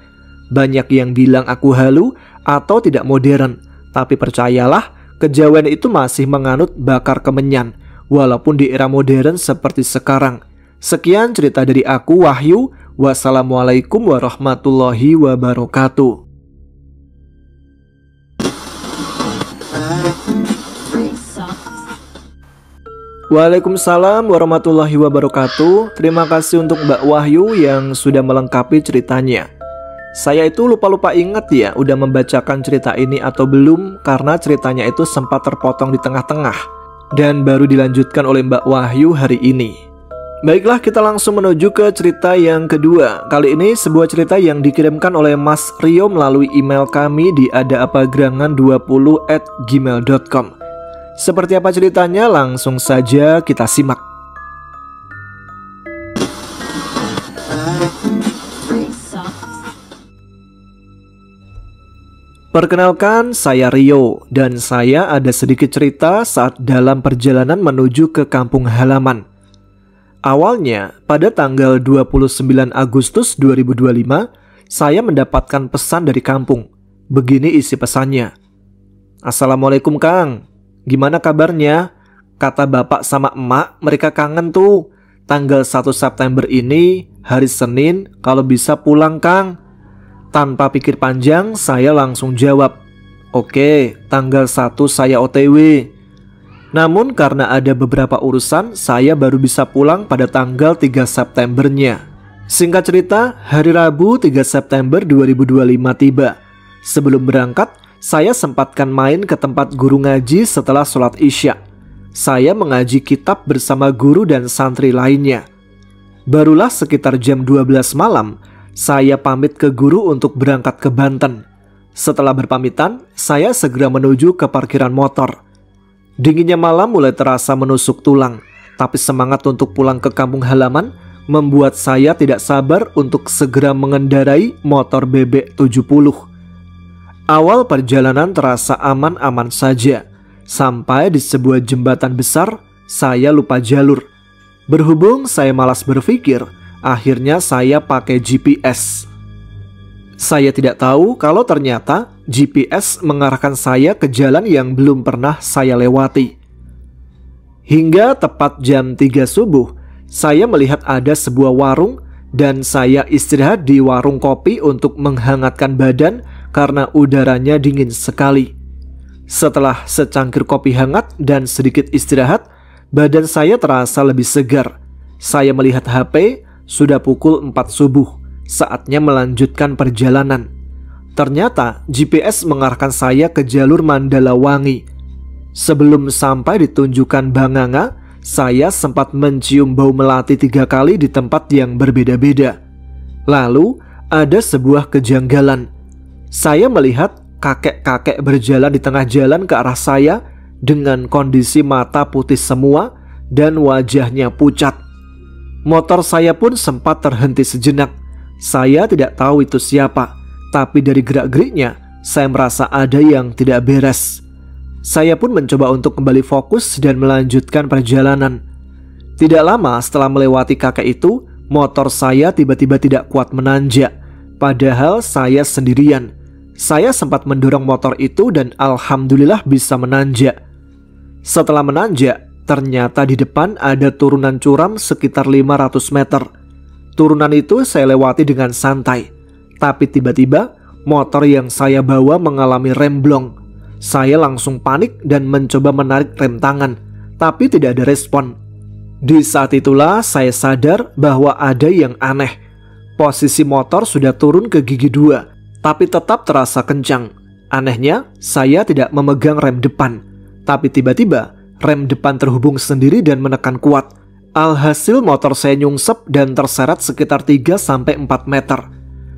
Banyak yang bilang aku halu atau tidak modern, tapi percayalah, kejawen itu masih menganut bakar kemenyan, walaupun di era modern seperti sekarang. Sekian cerita dari aku, Wahyu. Wassalamualaikum warahmatullahi wabarakatuh. Waalaikumsalam warahmatullahi wabarakatuh. Terima kasih untuk Mbak Wahyu yang sudah melengkapi ceritanya. Saya itu lupa ingat ya udah membacakan cerita ini atau belum, karena ceritanya itu sempat terpotong di tengah-tengah dan baru dilanjutkan oleh Mbak Wahyu hari ini. Baiklah, kita langsung menuju ke cerita yang kedua. Kali ini sebuah cerita yang dikirimkan oleh Mas Rio melalui email kami di adaapagerangan20@gmail.com. Seperti apa ceritanya? Langsung saja kita simak. Perkenalkan, saya Rio dan saya ada sedikit cerita saat dalam perjalanan menuju ke kampung halaman. Awalnya, pada tanggal 29 Agustus 2025, saya mendapatkan pesan dari kampung. Begini isi pesannya. Assalamualaikum Kang, gimana kabarnya? Kata bapak sama emak, mereka kangen tuh. Tanggal 1 September ini, hari Senin, kalau bisa pulang Kang. Tanpa pikir panjang, saya langsung jawab, oke, tanggal 1 saya OTW. Namun karena ada beberapa urusan, saya baru bisa pulang pada tanggal 3 Septembernya. Singkat cerita, hari Rabu 3 September 2025 tiba. Sebelum berangkat, saya sempatkan main ke tempat guru ngaji setelah sholat Isya. Saya mengaji kitab bersama guru dan santri lainnya. Barulah sekitar jam 12 malam, saya pamit ke guru untuk berangkat ke Banten. Setelah berpamitan, saya segera menuju ke parkiran motor. Dinginnya malam mulai terasa menusuk tulang, tapi semangat untuk pulang ke kampung halaman membuat saya tidak sabar untuk segera mengendarai motor bebek 70. Awal perjalanan terasa aman-aman saja. Sampai di sebuah jembatan besar, saya lupa jalur. Berhubung saya malas berpikir, akhirnya saya pakai GPS. Saya tidak tahu kalau ternyata GPS mengarahkan saya ke jalan yang belum pernah saya lewati. Hingga tepat jam 3 subuh, saya melihat ada sebuah warung dan saya istirahat di warung kopi untuk menghangatkan badan karena udaranya dingin sekali. Setelah secangkir kopi hangat dan sedikit istirahat, badan saya terasa lebih segar. Saya melihat HP, sudah pukul 4 subuh. Saatnya melanjutkan perjalanan. Ternyata GPS mengarahkan saya ke jalur Mandalawangi. Sebelum sampai di tunjukan Banganga, saya sempat mencium bau melati 3 kali di tempat yang berbeda-beda. Lalu ada sebuah kejanggalan. Saya melihat kakek-kakek berjalan di tengah jalan ke arah saya dengan kondisi mata putih semua dan wajahnya pucat. Motor saya pun sempat terhenti sejenak. Saya tidak tahu itu siapa, tapi dari gerak-geriknya saya merasa ada yang tidak beres. Saya pun mencoba untuk kembali fokus dan melanjutkan perjalanan. Tidak lama setelah melewati kakek itu, motor saya tiba-tiba tidak kuat menanjak. Padahal saya sendirian. Saya sempat mendorong motor itu dan alhamdulillah bisa menanjak. Setelah menanjak, ternyata di depan ada turunan curam sekitar 500 meter. Turunan itu saya lewati dengan santai. Tapi tiba-tiba motor yang saya bawa mengalami remblong. Saya langsung panik dan mencoba menarik rem tangan, tapi tidak ada respon. Di saat itulah saya sadar bahwa ada yang aneh. Posisi motor sudah turun ke gigi 2, tapi tetap terasa kencang. Anehnya, saya tidak memegang rem depan. Tapi tiba-tiba rem depan terhubung sendiri dan menekan kuat. Alhasil motor saya nyungsep dan terseret sekitar 3-4 meter.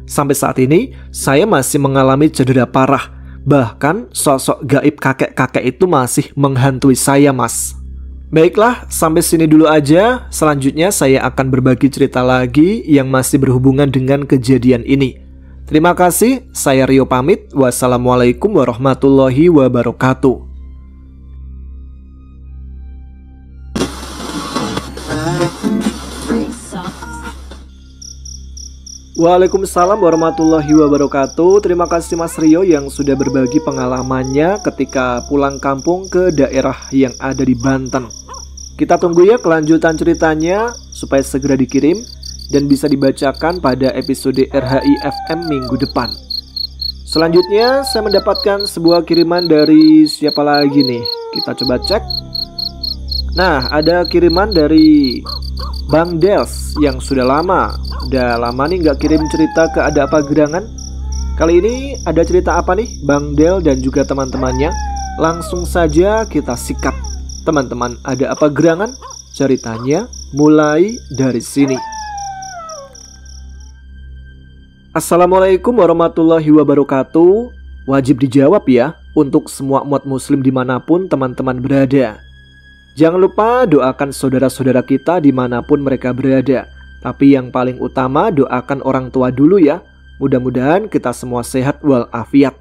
Sampai saat ini saya masih mengalami cedera parah. Bahkan sosok gaib kakek-kakek itu masih menghantui saya, Mas. Baiklah, sampai sini dulu aja. Selanjutnya saya akan berbagi cerita lagi yang masih berhubungan dengan kejadian ini. Terima kasih, saya Rio pamit. Wassalamualaikum warahmatullahi wabarakatuh. Waalaikumsalam warahmatullahi wabarakatuh. Terima kasih Mas Rio yang sudah berbagi pengalamannya ketika pulang kampung ke daerah yang ada di Banten. Kita tunggu ya kelanjutan ceritanya supaya segera dikirim dan bisa dibacakan pada episode RHI FM minggu depan. Selanjutnya saya mendapatkan sebuah kiriman dari siapa lagi nih? Kita coba cek. Nah, ada kiriman dari Bang Dels yang sudah lama nih nggak kirim cerita ke Ada Apa Gerangan. Kali ini ada cerita apa nih Bang Del dan juga teman-temannya? Langsung saja kita sikat. Teman-teman Ada Apa Gerangan, ceritanya mulai dari sini. Assalamualaikum warahmatullahi wabarakatuh. Wajib dijawab ya untuk semua umat muslim dimanapun teman-teman berada. Jangan lupa doakan saudara-saudara kita dimanapun mereka berada. Tapi yang paling utama doakan orang tua dulu ya. Mudah-mudahan kita semua sehat walafiat.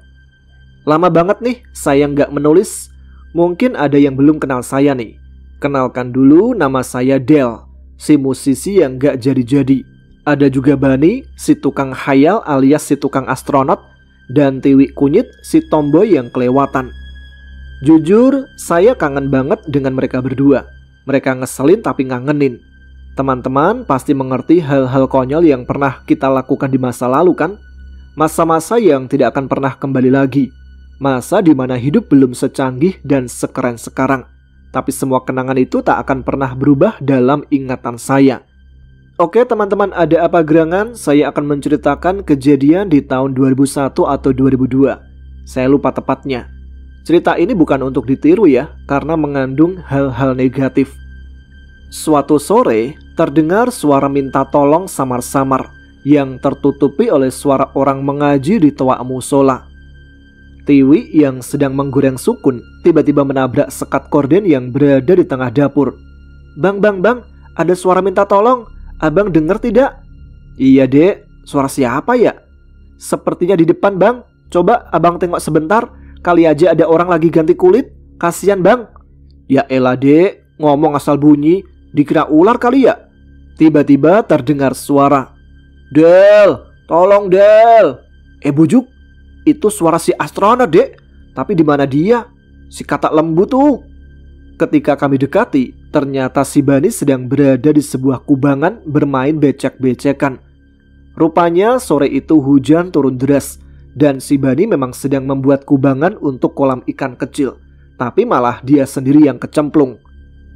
Lama banget nih saya nggak menulis. Mungkin ada yang belum kenal saya nih. Kenalkan dulu, nama saya Del, si musisi yang nggak jadi-jadi. Ada juga Bani, si tukang khayal alias si tukang astronot. Dan Tiwi Kunyit, si tomboy yang kelewatan. Jujur, saya kangen banget dengan mereka berdua. Mereka ngeselin tapi ngangenin. Teman-teman pasti mengerti hal-hal konyol yang pernah kita lakukan di masa lalu kan? Masa-masa yang tidak akan pernah kembali lagi. Masa di mana hidup belum secanggih dan sekeren sekarang. Tapi semua kenangan itu tak akan pernah berubah dalam ingatan saya. Oke teman-teman Ada Apa Gerangan, saya akan menceritakan kejadian di tahun 2001 atau 2002. Saya lupa tepatnya. Cerita ini bukan untuk ditiru ya, karena mengandung hal-hal negatif. Suatu sore, terdengar suara minta tolong samar-samar yang tertutupi oleh suara orang mengaji di toa musola. Tiwi yang sedang menggoreng sukun tiba-tiba menabrak sekat korden yang berada di tengah dapur. Bang, ada suara minta tolong. Abang dengar tidak? Iya dek, suara siapa ya? Sepertinya di depan bang. Coba abang tengok sebentar. Kali aja ada orang lagi ganti kulit. Kasian bang. Ya elah dek, ngomong asal bunyi. Dikira ular kali ya? Tiba-tiba terdengar suara. Del, tolong Del. Bujuk, itu suara si astronot dek. Tapi di mana dia? Si katak lembu tuh. Ketika kami dekati, ternyata si Bani sedang berada di sebuah kubangan bermain becek-becekan. Rupanya sore itu hujan turun deras. Dan si Bani memang sedang membuat kubangan untuk kolam ikan kecil. Tapi malah dia sendiri yang kecemplung.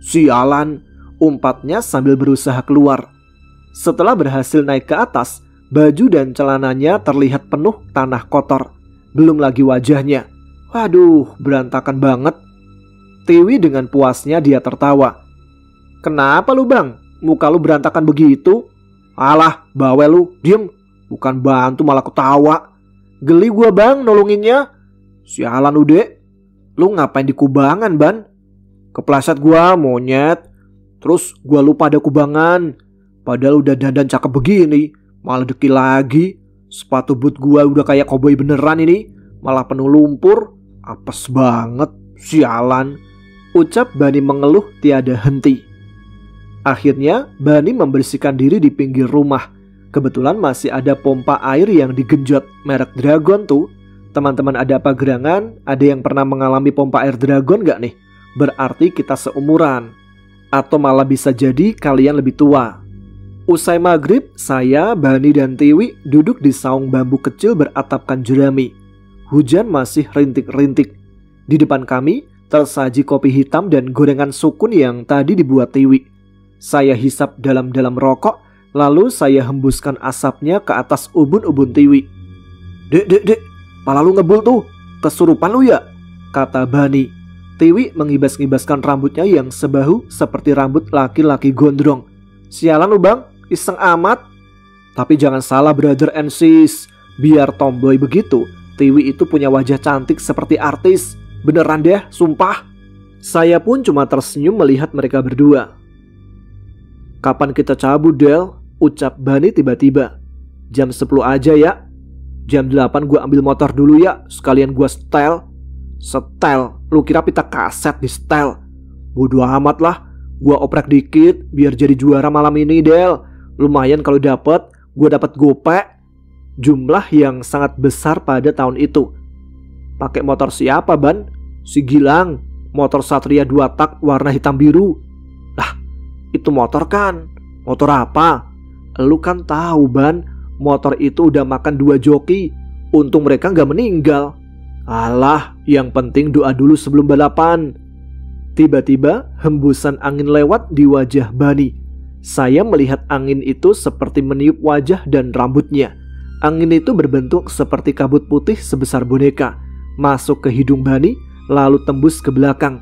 Sialan, umpatnya sambil berusaha keluar. Setelah berhasil naik ke atas, baju dan celananya terlihat penuh tanah kotor. Belum lagi wajahnya. Waduh, berantakan banget. Tiwi dengan puasnya dia tertawa. Kenapa lu bang? Muka lu berantakan begitu? Alah, bawel lu, diem. Bukan bantu malah ketawa. Geli gua bang nolonginnya. Sialan lu dek. Lu ngapain di kubangan ban? Kepleset gua monyet. Terus gua lupa ada kubangan. Padahal udah dandan cakep begini, malah dekil lagi. Sepatu boot gua udah kayak koboi beneran ini, malah penuh lumpur. Apes banget, sialan. Ucap Bani mengeluh tiada henti. Akhirnya Bani membersihkan diri di pinggir rumah. Kebetulan masih ada pompa air yang digenjot merek Dragon tuh. Teman-teman Ada Apa Gerangan, ada yang pernah mengalami pompa air Dragon gak nih? Berarti kita seumuran. Atau malah bisa jadi kalian lebih tua. Usai maghrib, saya, Bani dan Tiwi duduk di saung bambu kecil beratapkan jerami. Hujan masih rintik-rintik. Di depan kami tersaji kopi hitam dan gorengan sukun yang tadi dibuat Tiwi. Saya hisap dalam-dalam rokok, lalu saya hembuskan asapnya ke atas ubun-ubun Tiwi. Dek, pala lu ngebul tuh, kesurupan lu ya? Kata Bani. Tiwi mengibas-ngibaskan rambutnya yang sebahu seperti rambut laki-laki gondrong. Sialan lu bang, iseng amat. Tapi jangan salah brother and sis, biar tomboy begitu, Tiwi itu punya wajah cantik seperti artis. Beneran deh, sumpah. Saya pun cuma tersenyum melihat mereka berdua. Kapan kita cabut Del? Ucap Bani tiba-tiba. Jam 10 aja ya. Jam 8 gue ambil motor dulu ya, sekalian gue setel. Setel? Lu kira pita kaset di setel? Bodoh amat lah. Gue oprek dikit biar jadi juara malam ini Del. Lumayan kalau dapet, gue dapat gopek. Jumlah yang sangat besar pada tahun itu. Pakai motor siapa ban? Si Gilang. Motor Satria 2 tak warna hitam biru. Lah, itu motor kan? Motor apa? Lu kan tahu ban, motor itu udah makan 2 joki. Untung mereka gak meninggal. Alah, yang penting doa dulu sebelum balapan. Tiba-tiba hembusan angin lewat di wajah Bani. Saya melihat angin itu seperti meniup wajah dan rambutnya. Angin itu berbentuk seperti kabut putih sebesar boneka, masuk ke hidung Bani, lalu tembus ke belakang.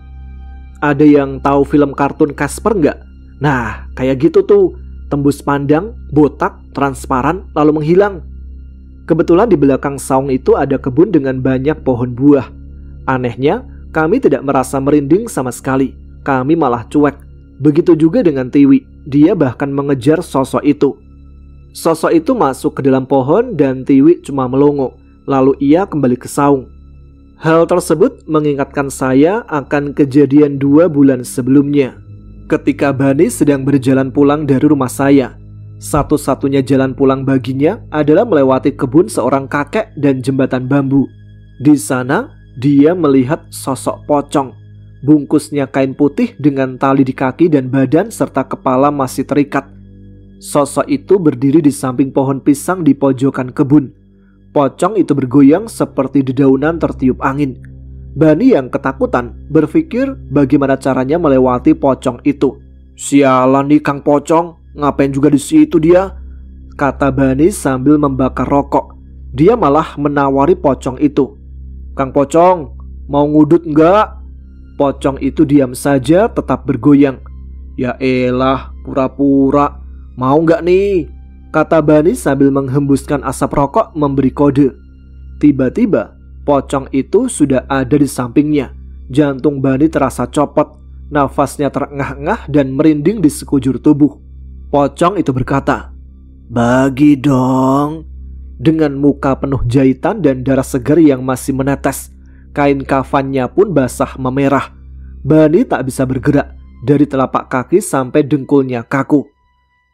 Ada yang tahu film kartun Casper nggak? Nah, kayak gitu tuh. Tembus pandang, botak, transparan, lalu menghilang. Kebetulan di belakang saung itu ada kebun dengan banyak pohon buah. Anehnya, kami tidak merasa merinding sama sekali. Kami malah cuek. Begitu juga dengan Tiwi. Dia bahkan mengejar sosok itu. Sosok itu masuk ke dalam pohon dan Tiwi cuma melongo. Lalu ia kembali ke saung. Hal tersebut mengingatkan saya akan kejadian 2 bulan sebelumnya. Ketika Bani sedang berjalan pulang dari rumah saya. Satu-satunya jalan pulang baginya adalah melewati kebun seorang kakek dan jembatan bambu. Di sana, dia melihat sosok pocong. Bungkusnya kain putih dengan tali di kaki dan badan serta kepala masih terikat. Sosok itu berdiri di samping pohon pisang di pojokan kebun. Pocong itu bergoyang seperti dedaunan tertiup angin. Bani yang ketakutan berpikir bagaimana caranya melewati pocong itu. "Sialan nih Kang Pocong, ngapain juga di situ dia?" kata Bani sambil membakar rokok. Dia malah menawari pocong itu. "Kang Pocong, mau ngudut nggak?" Pocong itu diam saja tetap bergoyang. "Ya elah, pura-pura. Mau nggak nih?" kata Bani sambil menghembuskan asap rokok memberi kode. Tiba-tiba pocong itu sudah ada di sampingnya. Jantung Bani terasa copot. Nafasnya terengah-engah dan merinding di sekujur tubuh. Pocong itu berkata, "Bagi dong." Dengan muka penuh jahitan dan darah segar yang masih menetes. Kain kafannya pun basah memerah. Bani tak bisa bergerak. Dari telapak kaki sampai dengkulnya kaku.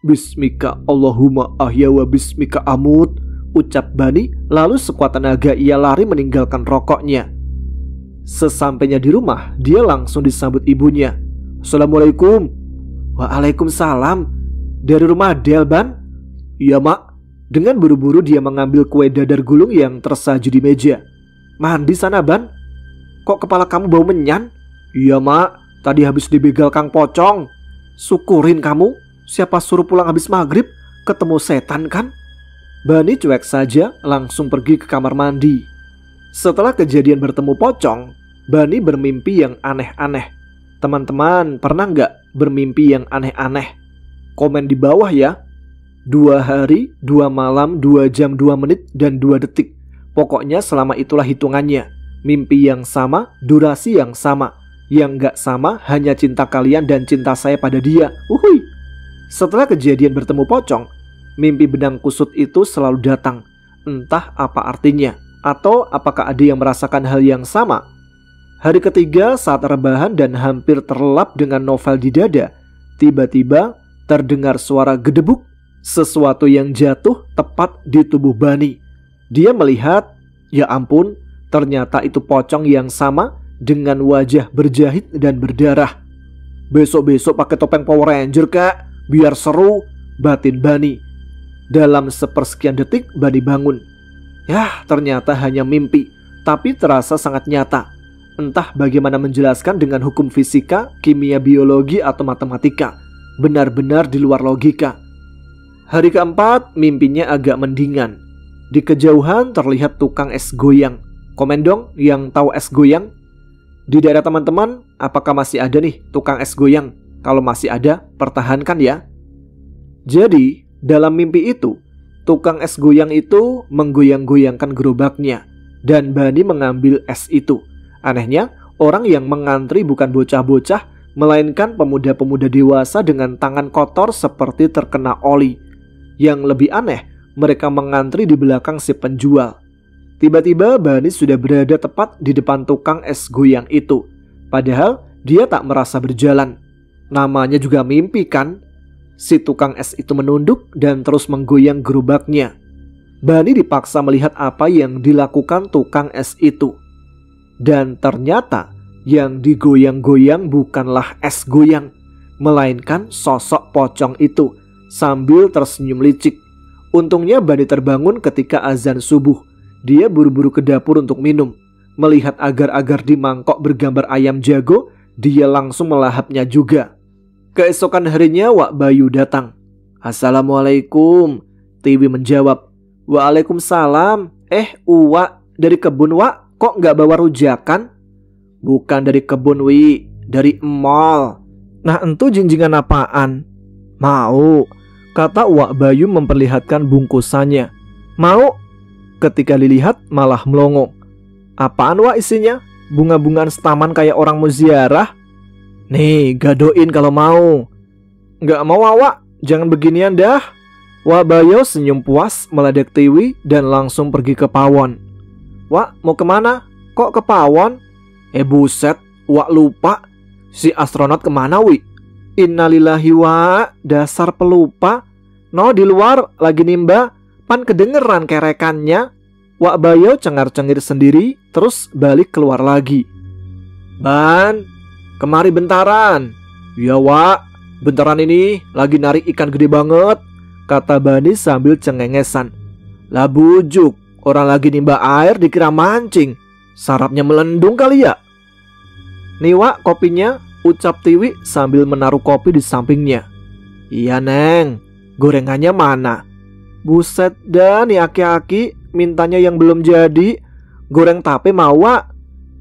"Bismika Allahumma ahya wa bismika amut," ucap Bani, lalu sekuat tenaga ia lari meninggalkan rokoknya. Sesampainya di rumah, dia langsung disambut ibunya. "Assalamualaikum." "Waalaikumsalam. Dari rumah Del, Ban?" "Iya, Mak." Dengan buru-buru dia mengambil kue dadar gulung yang tersaji di meja. "Mandi sana, Ban. Kok kepala kamu bau menyan?" "Iya, Mak. Tadi habis dibegal Kang Pocong." "Syukurin kamu. Siapa suruh pulang habis maghrib? Ketemu setan kan?" Bani cuek saja langsung pergi ke kamar mandi. Setelah kejadian bertemu pocong, Bani bermimpi yang aneh-aneh. Teman-teman pernah nggak bermimpi yang aneh-aneh? Komen di bawah ya. 2 hari, 2 malam, 2 jam, 2 menit, dan 2 detik. Pokoknya selama itulah hitungannya. Mimpi yang sama, durasi yang sama. Yang nggak sama hanya cinta kalian dan cinta saya pada dia. Uhuy. Setelah kejadian bertemu pocong, mimpi benang kusut itu selalu datang. Entah apa artinya, atau apakah ada yang merasakan hal yang sama. Hari ketiga saat rebahan dan hampir terlelap dengan novel di dada, tiba-tiba terdengar suara gedebuk. Sesuatu yang jatuh tepat di tubuh Bani. Dia melihat, ya ampun, ternyata itu pocong yang sama dengan wajah berjahit dan berdarah. "Besok-besok pakai topeng Power Ranger, Kak, biar seru," batin Bani. Dalam sepersekian detik Bani bangun. Yah, ternyata hanya mimpi, tapi terasa sangat nyata. Entah bagaimana menjelaskan dengan hukum fisika, kimia biologi atau matematika. Benar-benar di luar logika. Hari keempat, mimpinya agak mendingan. Di kejauhan terlihat tukang es goyang. Komen dong yang tahu es goyang. Di daerah teman-teman, apakah masih ada nih tukang es goyang? Kalau masih ada, pertahankan ya. Jadi, dalam mimpi itu, tukang es goyang itu menggoyang-goyangkan gerobaknya. Dan Bani mengambil es itu. Anehnya, orang yang mengantri bukan bocah-bocah, melainkan pemuda-pemuda dewasa dengan tangan kotor seperti terkena oli. Yang lebih aneh, mereka mengantri di belakang si penjual. Tiba-tiba Bani sudah berada tepat di depan tukang es goyang itu. Padahal dia tak merasa berjalan. Namanya juga mimpi kan? Si tukang es itu menunduk dan terus menggoyang gerobaknya. Bani dipaksa melihat apa yang dilakukan tukang es itu. Dan ternyata yang digoyang-goyang bukanlah es goyang, melainkan sosok pocong itu sambil tersenyum licik. Untungnya Bani terbangun ketika azan subuh. Dia buru-buru ke dapur untuk minum. Melihat agar-agar di mangkok bergambar ayam jago dia langsung melahapnya juga. Keesokan harinya Wak Bayu datang. "Assalamualaikum." Tiwi menjawab, "Waalaikumsalam. Uwak, dari kebun Wak, kok nggak bawa rujakan?" "Bukan dari kebun Wi, dari mall." "Nah entu jinjingan apaan?" "Mau," kata Wak Bayu memperlihatkan bungkusannya. "Mau?" Ketika dilihat malah melongo. "Apaan Wak isinya? Bunga-bungaan setaman kayak orang mau ziarah?" "Nih, gadoin kalau mau." "Nggak mau Wak, jangan beginian dah." Wak Bayu senyum puas meledek Tiwi dan langsung pergi ke pawon. "Wak, mau kemana? Kok ke pawon?" Buset, Wak lupa. Si astronot kemana Wi?" "Innalillahi Wak, dasar pelupa. No, di luar lagi nimba, pan kedengeran kerekannya." Wak Bayu cengar-cengir sendiri, terus balik keluar lagi. "Ban, kemari bentaran." "Ya Wak, bentaran ini lagi narik ikan gede banget," kata Bani sambil cengengesan. "Lah bujuk, orang lagi nimba air dikira mancing. Sarapnya melendung kali ya." "Nih Wak kopinya," ucap Tiwi sambil menaruh kopi di sampingnya. "Iya Neng, gorengannya mana?" "Buset dah nih aki-aki, mintanya yang belum jadi. Goreng tape mau Wak?"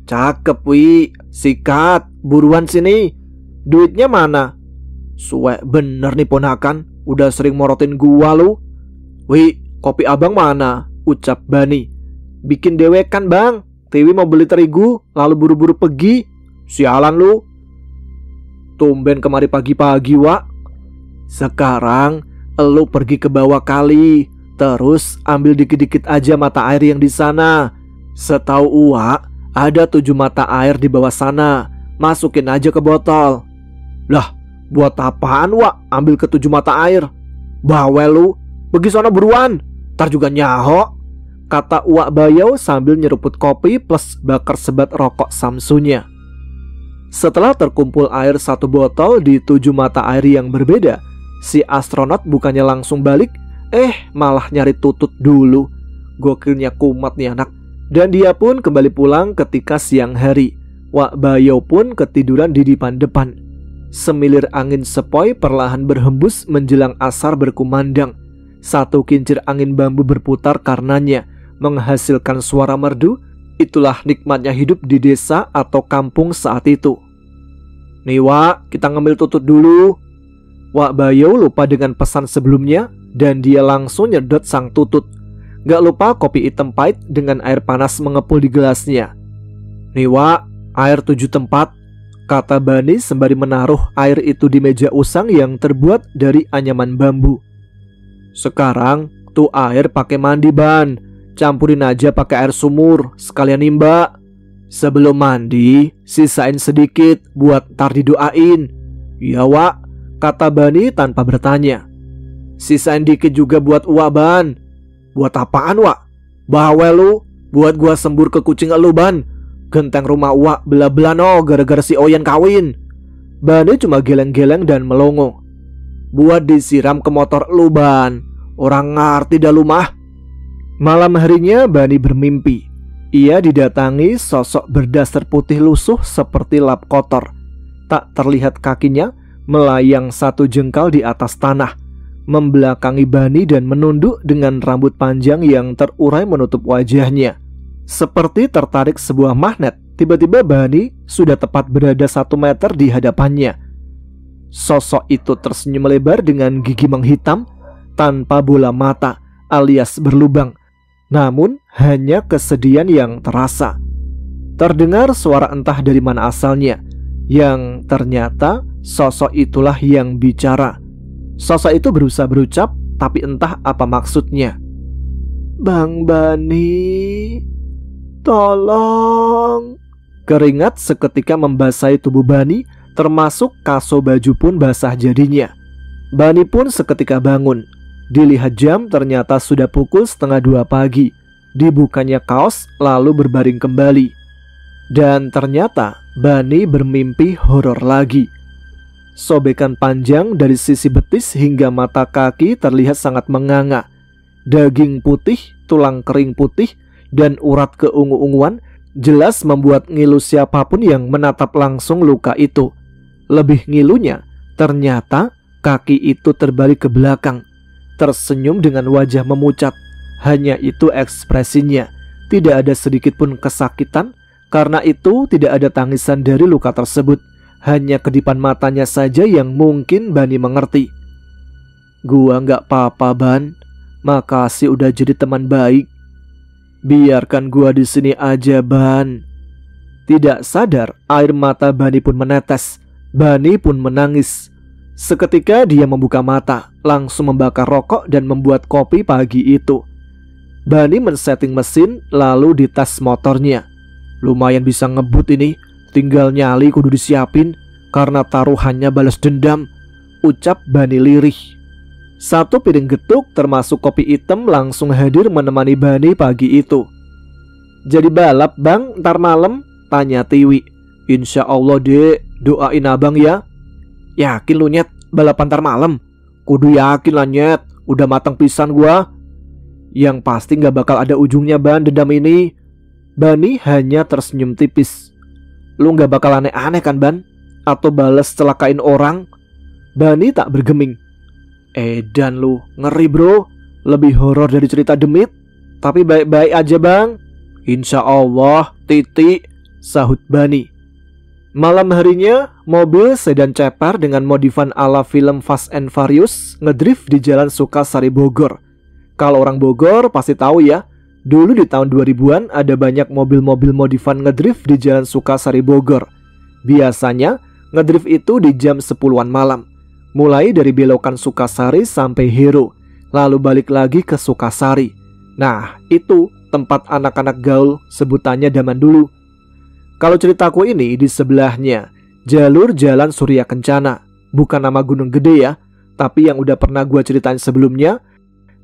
"Cakep Wi, sikat, buruan sini. Duitnya mana?" "Suwe bener nih ponakan, udah sering morotin gua lu." "Wi, kopi abang mana?" ucap Bani. "Bikin dewekan bang, Tiwi mau beli terigu lalu buru-buru pergi. Sialan lu." "Tumben kemari pagi-pagi Wak." "Sekarang elu pergi ke bawah kali, terus ambil dikit-dikit aja mata air yang di sana. Setahu Uwa ada 7 mata air di bawah sana. Masukin aja ke botol." "Lah, buat apaan Wak ambil ke 7 mata air?" "Bawel lu, pergi sana buruan, ntar juga nyaho," kata Uwak Bayu sambil nyeruput kopi plus bakar sebat rokok Samsunya. Setelah terkumpul air 1 botol di 7 mata air yang berbeda, si astronot bukannya langsung balik, malah nyari tutut dulu. Gokilnya kumat nih anak. Dan dia pun kembali pulang ketika siang hari. Wak Bayu pun ketiduran di depan. Semilir angin sepoi perlahan berhembus menjelang asar berkumandang. 1 kincir angin bambu berputar karenanya, menghasilkan suara merdu. Itulah nikmatnya hidup di desa atau kampung saat itu. "Nih Wak, kita ngambil tutut dulu." Wak Bayu lupa dengan pesan sebelumnya dan dia langsung nyedot sang tutut. Gak lupa kopi hitam pahit dengan air panas mengepul di gelasnya. "Nih Wak, air 7 tempat," kata Bani sembari menaruh air itu di meja usang yang terbuat dari anyaman bambu. "Sekarang tuh air pakai mandi Ban, campurin aja pakai air sumur sekalian nimba. Sebelum mandi sisain sedikit buat ntar didoain." "Ya Wak," kata Bani tanpa bertanya. "Sisain dikit juga buat Uwa Ban." "Buat apaan Wak?" "Bawel lu, buat gua sembur ke kucing elu Ban. Genteng rumah Uwa belah-belah no gara-gara si Oyen kawin." Bani cuma geleng-geleng dan melongo. "Buat disiram ke motor elu Ban, orang ngerti dah lu mah." Malam harinya Bani bermimpi. Ia didatangi sosok berdasar putih lusuh seperti lap kotor. Tak terlihat kakinya, melayang 1 jengkal di atas tanah, membelakangi Bani dan menunduk dengan rambut panjang yang terurai menutup wajahnya. Seperti tertarik sebuah magnet, tiba-tiba Bani sudah tepat berada 1 meter di hadapannya. Sosok itu tersenyum lebar dengan gigi menghitam, tanpa bola mata alias berlubang. Namun hanya kesedihan yang terasa. Terdengar suara entah dari mana asalnya, yang ternyata sosok itulah yang bicara. Sosok itu berusaha berucap, tapi entah apa maksudnya. "Bang Bani, tolong." Keringat seketika membasahi tubuh Bani, termasuk kaso baju pun basah jadinya. Bani pun seketika bangun. Dilihat jam ternyata sudah pukul 1:30 pagi. Dibukanya kaos lalu berbaring kembali. Dan ternyata Bani bermimpi horor lagi. Sobekan panjang dari sisi betis hingga mata kaki terlihat sangat menganga. Daging putih, tulang kering putih, dan urat keungu-unguan jelas membuat ngilu siapapun yang menatap langsung luka itu. Lebih ngilunya, ternyata kaki itu terbalik ke belakang, tersenyum dengan wajah memucat. Hanya itu ekspresinya, tidak ada sedikit pun kesakitan. Karena itu tidak ada tangisan dari luka tersebut, hanya kedipan matanya saja yang mungkin Bani mengerti. Gua nggak apa-apa, Ban. Makasih udah jadi teman baik. Biarkan gua di sini aja, Ban. Tidak sadar, air mata Bani pun menetes. Bani pun menangis. Seketika dia membuka mata, langsung membakar rokok dan membuat kopi pagi itu. Bani men-setting mesin lalu dites motornya. Lumayan bisa ngebut ini, tinggal nyali kudu disiapin karena taruhannya balas dendam, ucap Bani lirih. Satu piring getuk termasuk kopi hitam langsung hadir menemani Bani pagi itu. Jadi balap bang ntar malam? Tanya Tiwi. Insya Allah dek, doain abang ya. Yakin lu Nyet balapan ntar malam? Kudu yakin lah Nyet, udah matang pisan gua. Yang pasti gak bakal ada ujungnya Ban dendam ini. Bani hanya tersenyum tipis. Lu gak bakal aneh-aneh kan Ban? Atau bales celakain orang? Bani tak bergeming. Edan lu, ngeri bro. Lebih horor dari cerita demit. Tapi baik-baik aja bang. Insya Allah, titik, sahut Bani. Malam harinya, mobil sedan ceper dengan modifan ala film Fast and Furious ngedrift di Jalan Sukasari Bogor. Kalau orang Bogor pasti tahu ya, dulu di tahun 2000-an ada banyak mobil-mobil modifan ngedrift di Jalan Sukasari Bogor. Biasanya ngedrift itu di jam 10-an malam, mulai dari belokan Sukasari sampai Hero, lalu balik lagi ke Sukasari. Nah, itu tempat anak-anak gaul sebutannya zaman dulu. Kalau ceritaku ini di sebelahnya jalur Jalan Surya Kencana, bukan nama gunung gede ya, tapi yang udah pernah gua ceritain sebelumnya.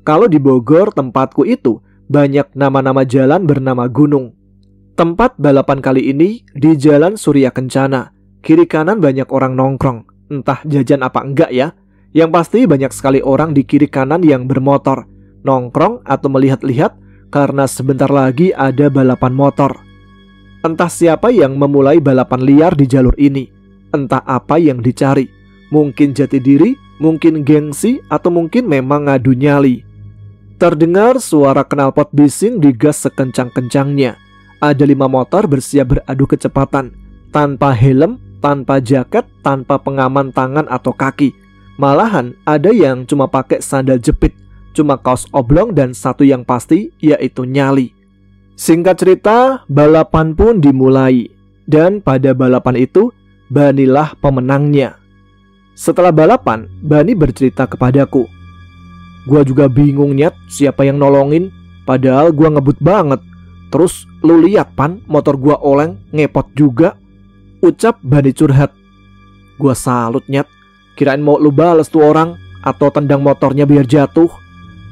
Kalau di Bogor tempatku itu banyak nama-nama jalan bernama gunung. Tempat balapan kali ini di Jalan Surya Kencana. Kiri kanan banyak orang nongkrong, entah jajan apa enggak ya. Yang pasti banyak sekali orang di kiri kanan yang bermotor, nongkrong atau melihat-lihat karena sebentar lagi ada balapan motor. Entah siapa yang memulai balapan liar di jalur ini, entah apa yang dicari. Mungkin jati diri, mungkin gengsi, atau mungkin memang ngadu nyali. Terdengar suara knalpot bising digas sekencang-kencangnya. Ada 5 motor bersiap beradu kecepatan, tanpa helm, tanpa jaket, tanpa pengaman tangan atau kaki. Malahan ada yang cuma pakai sandal jepit, cuma kaos oblong dan satu yang pasti yaitu nyali. Singkat cerita, balapan pun dimulai. Dan pada balapan itu, Banilah pemenangnya. Setelah balapan, Bani bercerita kepadaku. Gua juga bingung Nyet siapa yang nolongin, padahal gua ngebut banget. Terus lu lihat Pan, motor gua oleng, ngepot juga, ucap Bani curhat. Gua salut Nyet, kirain mau lu bales tuh orang atau tendang motornya biar jatuh.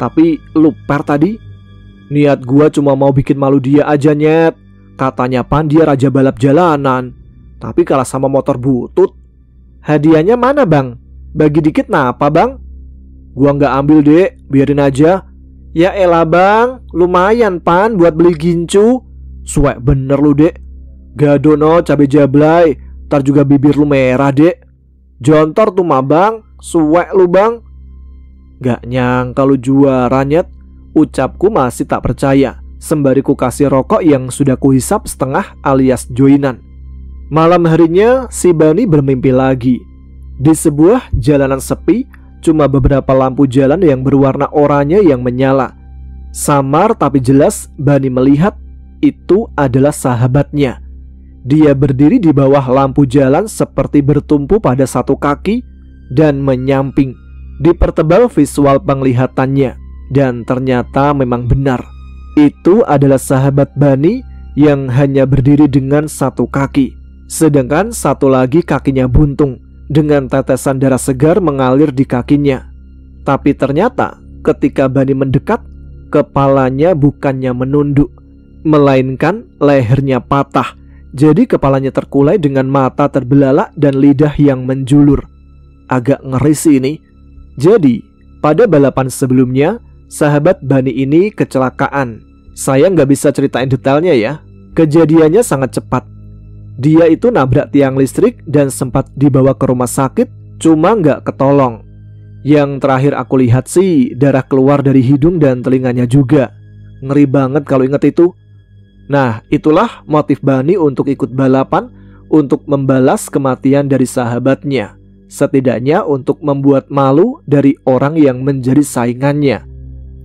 Tapi lu per tadi. Niat gua cuma mau bikin malu dia aja Nyet. Katanya Pan dia raja balap jalanan, tapi kalah sama motor butut. Hadiahnya mana bang? Bagi dikit napa bang? Gua nggak ambil dek, biarin aja. Ya elah bang, lumayan Pan buat beli gincu. Suek bener lu dek. Gadono cabe jablay, ntar juga bibir lu merah dek. Jontor tuh mah bang, suek lu bang. Gak nyangka lu juara Nyet, ucapku masih tak percaya. Sembari ku kasih rokok yang sudah kuhisap setengah alias joinan. Malam harinya si Bani bermimpi lagi. Di sebuah jalanan sepi, cuma beberapa lampu jalan yang berwarna oranye yang menyala. Samar tapi jelas Bani melihat itu adalah sahabatnya. Dia berdiri di bawah lampu jalan seperti bertumpu pada satu kaki dan menyamping. Dipertebal visual penglihatannya, dan ternyata memang benar. Itu adalah sahabat Bani yang hanya berdiri dengan satu kaki, sedangkan satu lagi kakinya buntung, dengan tetesan darah segar mengalir di kakinya. Tapi ternyata ketika Bani mendekat, kepalanya bukannya menunduk, melainkan lehernya patah. Jadi kepalanya terkulai dengan mata terbelalak dan lidah yang menjulur. Agak ngeri sih ini. Jadi pada balapan sebelumnya, sahabat Bani ini kecelakaan. Saya nggak bisa ceritain detailnya ya, Kejadiannya sangat cepat. Dia itu nabrak tiang listrik dan sempat dibawa ke rumah sakit, cuma nggak ketolong. Yang terakhir aku lihat sih, darah keluar dari hidung dan telinganya juga. Ngeri banget kalau inget itu. Nah, itulah motif Bani untuk ikut balapan, untuk membalas kematian dari sahabatnya. Setidaknya untuk membuat malu dari orang yang menjadi saingannya.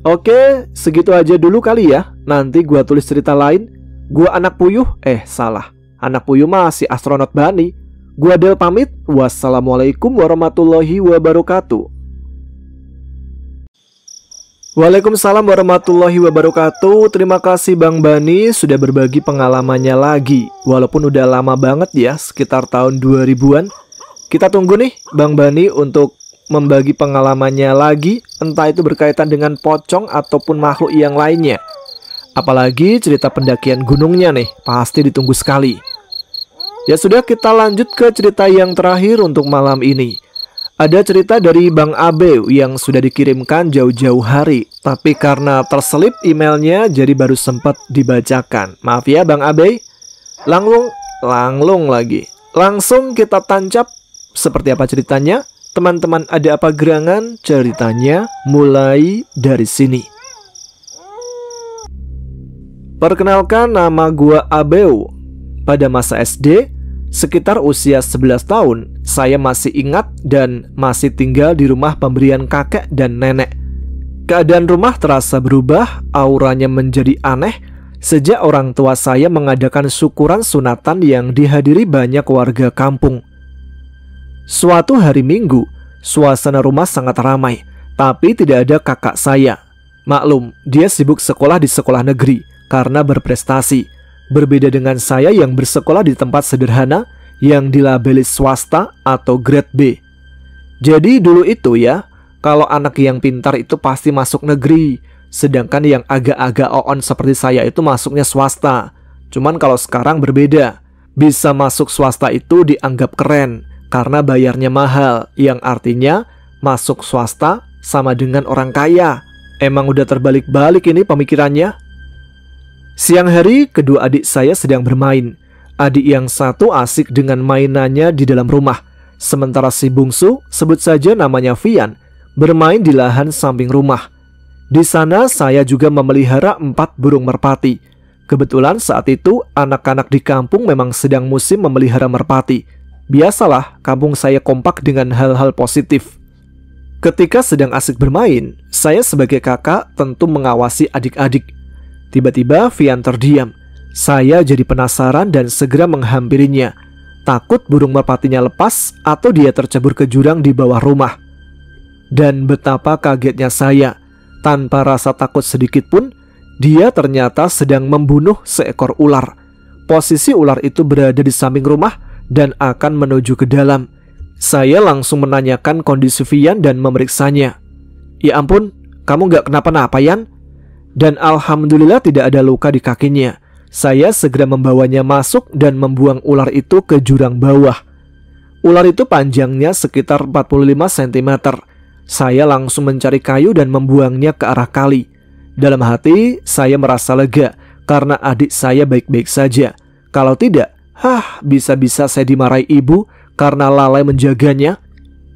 Oke, segitu aja dulu kali ya. Nanti gua tulis cerita lain. Gua anak puyuh, salah. Anak puyuh masih astronot Bani. Gua Del pamit. Wassalamualaikum warahmatullahi wabarakatuh. Waalaikumsalam warahmatullahi wabarakatuh. Terima kasih Bang Bani sudah berbagi pengalamannya lagi. Walaupun udah lama banget ya, sekitar tahun 2000-an. Kita tunggu nih Bang Bani untuk membagi pengalamannya lagi, entah itu berkaitan dengan pocong ataupun makhluk yang lainnya. Apalagi cerita pendakian gunungnya nih, pasti ditunggu sekali. Ya sudah, kita lanjut ke cerita yang terakhir untuk malam ini. Ada cerita dari Bang Abe yang sudah dikirimkan jauh-jauh hari, tapi karena terselip emailnya jadi baru sempat dibacakan. Maaf ya Bang Abe. Langlung lagi. Langsung kita tancap seperti apa ceritanya. Teman-teman ada apa gerangan? Ceritanya mulai dari sini. Perkenalkan, nama gua Abeu. Pada masa SD, sekitar usia 11 tahun, saya masih ingat dan masih tinggal di rumah pemberian kakek dan nenek. Keadaan rumah terasa berubah, auranya menjadi aneh sejak orang tua saya mengadakan syukuran sunatan yang dihadiri banyak warga kampung. Suatu hari Minggu, suasana rumah sangat ramai, tapi tidak ada kakak saya. Maklum, dia sibuk sekolah di sekolah negeri karena berprestasi. Berbeda dengan saya yang bersekolah di tempat sederhana yang dilabeli swasta atau grade B. Jadi dulu itu ya, kalau anak yang pintar itu pasti masuk negeri, sedangkan yang agak-agak on seperti saya itu masuknya swasta. Cuman kalau sekarang berbeda. Bisa masuk swasta itu dianggap keren karena bayarnya mahal, yang artinya masuk swasta sama dengan orang kaya. Emang udah terbalik-balik ini pemikirannya. Siang hari, kedua adik saya sedang bermain. Adik yang satu asik dengan mainannya di dalam rumah, sementara si bungsu, sebut saja namanya Vian, bermain di lahan samping rumah. Di sana saya juga memelihara 4 burung merpati. Kebetulan saat itu anak-anak di kampung memang sedang musim memelihara merpati. Biasalah, kampung saya kompak dengan hal-hal positif. Ketika sedang asik bermain, saya sebagai kakak tentu mengawasi adik-adik. Tiba-tiba Vian terdiam. Saya jadi penasaran dan segera menghampirinya. Takut burung merpatinya lepas atau dia tercebur ke jurang di bawah rumah. Dan betapa kagetnya saya. Tanpa rasa takut sedikit pun, dia ternyata sedang membunuh seekor ular. Posisi ular itu berada di samping rumah dan akan menuju ke dalam. Saya langsung menanyakan kondisi Vian dan memeriksanya. Ya ampun, kamu gak kenapa-napa Yan? Dan alhamdulillah tidak ada luka di kakinya. Saya segera membawanya masuk dan membuang ular itu ke jurang bawah. Ular itu panjangnya sekitar 45 cm. Saya langsung mencari kayu dan membuangnya ke arah kali. Dalam hati saya merasa lega karena adik saya baik-baik saja. Kalau tidak, bisa-bisa saya dimarahi ibu karena lalai menjaganya.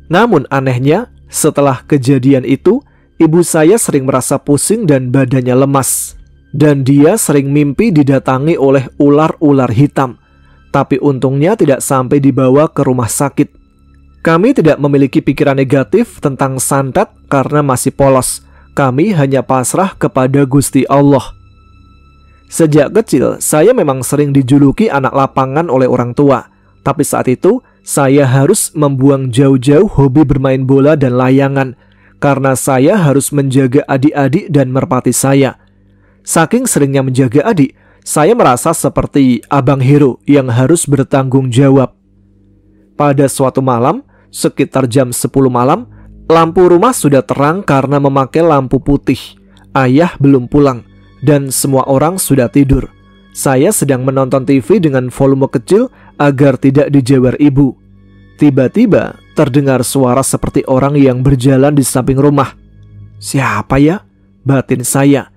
Namun anehnya, setelah kejadian itu, ibu saya sering merasa pusing dan badannya lemas. Dan dia sering mimpi didatangi oleh ular-ular hitam. Tapi untungnya tidak sampai dibawa ke rumah sakit. Kami tidak memiliki pikiran negatif tentang santet karena masih polos. Kami hanya pasrah kepada Gusti Allah. Sejak kecil, saya memang sering dijuluki anak lapangan oleh orang tua. Tapi saat itu, saya harus membuang jauh-jauh hobi bermain bola dan layangan. Karena saya harus menjaga adik-adik dan merpati saya. Saking seringnya menjaga adik, saya merasa seperti abang hero yang harus bertanggung jawab. Pada suatu malam, sekitar jam 10 malam, lampu rumah sudah terang karena memakai lampu putih. Ayah belum pulang, dan semua orang sudah tidur. Saya sedang menonton TV dengan volume kecil agar tidak dijewer ibu. Tiba-tiba terdengar suara seperti orang yang berjalan di samping rumah. Siapa ya? Batin saya.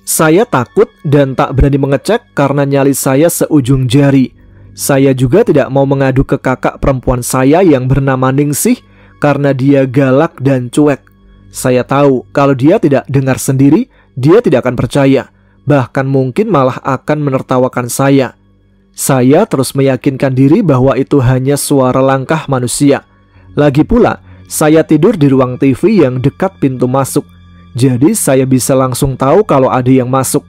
Saya takut dan tak berani mengecek karena nyali saya seujung jari. Saya juga tidak mau mengadu ke kakak perempuan saya yang bernama Ningsih karena dia galak dan cuek. Saya tahu kalau dia tidak dengar sendiri, dia tidak akan percaya. Bahkan mungkin malah akan menertawakan saya. Saya terus meyakinkan diri bahwa itu hanya suara langkah manusia. Lagi pula, saya tidur di ruang TV yang dekat pintu masuk. Jadi saya bisa langsung tahu kalau ada yang masuk.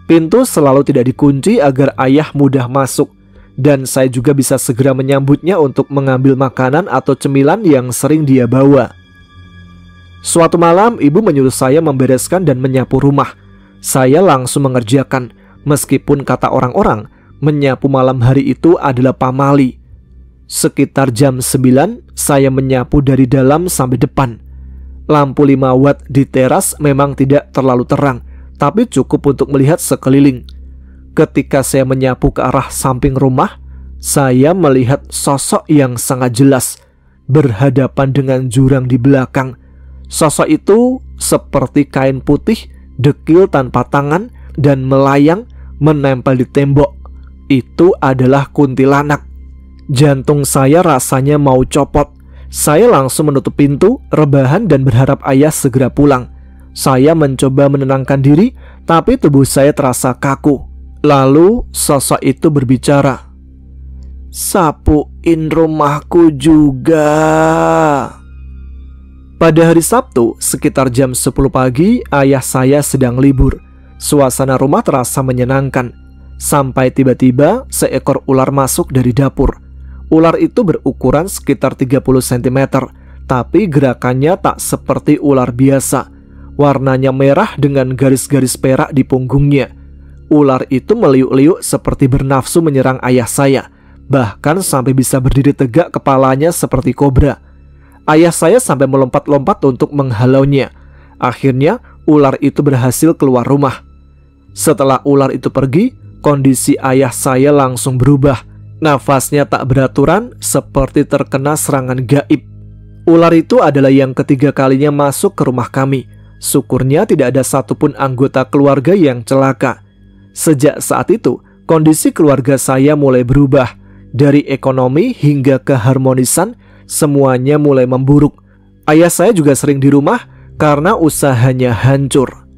Pintu selalu tidak dikunci agar ayah mudah masuk. Dan saya juga bisa segera menyambutnya untuk mengambil makanan atau cemilan yang sering dia bawa. Suatu malam ibu menyuruh saya membereskan dan menyapu rumah. Saya langsung mengerjakan, meskipun kata orang-orang menyapu malam hari itu adalah pamali. Sekitar jam 9 saya menyapu dari dalam sampai depan. Lampu 5 watt di teras memang tidak terlalu terang, tapi cukup untuk melihat sekeliling. Ketika saya menyapu ke arah samping rumah, saya melihat sosok yang sangat jelas berhadapan dengan jurang di belakang. Sosok itu seperti kain putih, dekil tanpa tangan, dan melayang menempel di tembok. Itu adalah kuntilanak. Jantung saya rasanya mau copot. Saya langsung menutup pintu, rebahan, dan berharap ayah segera pulang. Saya mencoba menenangkan diri, tapi tubuh saya terasa kaku. Lalu sosok itu berbicara. "Sapuin rumahku juga." Pada hari Sabtu, sekitar jam 10 pagi, ayah saya sedang libur. Suasana rumah terasa menyenangkan. Sampai tiba-tiba seekor ular masuk dari dapur. Ular itu berukuran sekitar 30 cm, tapi gerakannya tak seperti ular biasa. Warnanya merah dengan garis-garis perak di punggungnya. Ular itu meliuk-liuk seperti bernafsu menyerang ayah saya. Bahkan sampai bisa berdiri tegak kepalanya seperti kobra. Ayah saya sampai melompat-lompat untuk menghalaunya. Akhirnya ular itu berhasil keluar rumah. Setelah ular itu pergi, kondisi ayah saya langsung berubah. Nafasnya tak beraturan seperti terkena serangan gaib. Ular itu adalah yang ketiga kalinya masuk ke rumah kami. Syukurnya tidak ada satupun anggota keluarga yang celaka. Sejak saat itu, kondisi keluarga saya mulai berubah. Dari ekonomi hingga keharmonisan, semuanya mulai memburuk. Ayah saya juga sering di rumah karena usahanya hancur.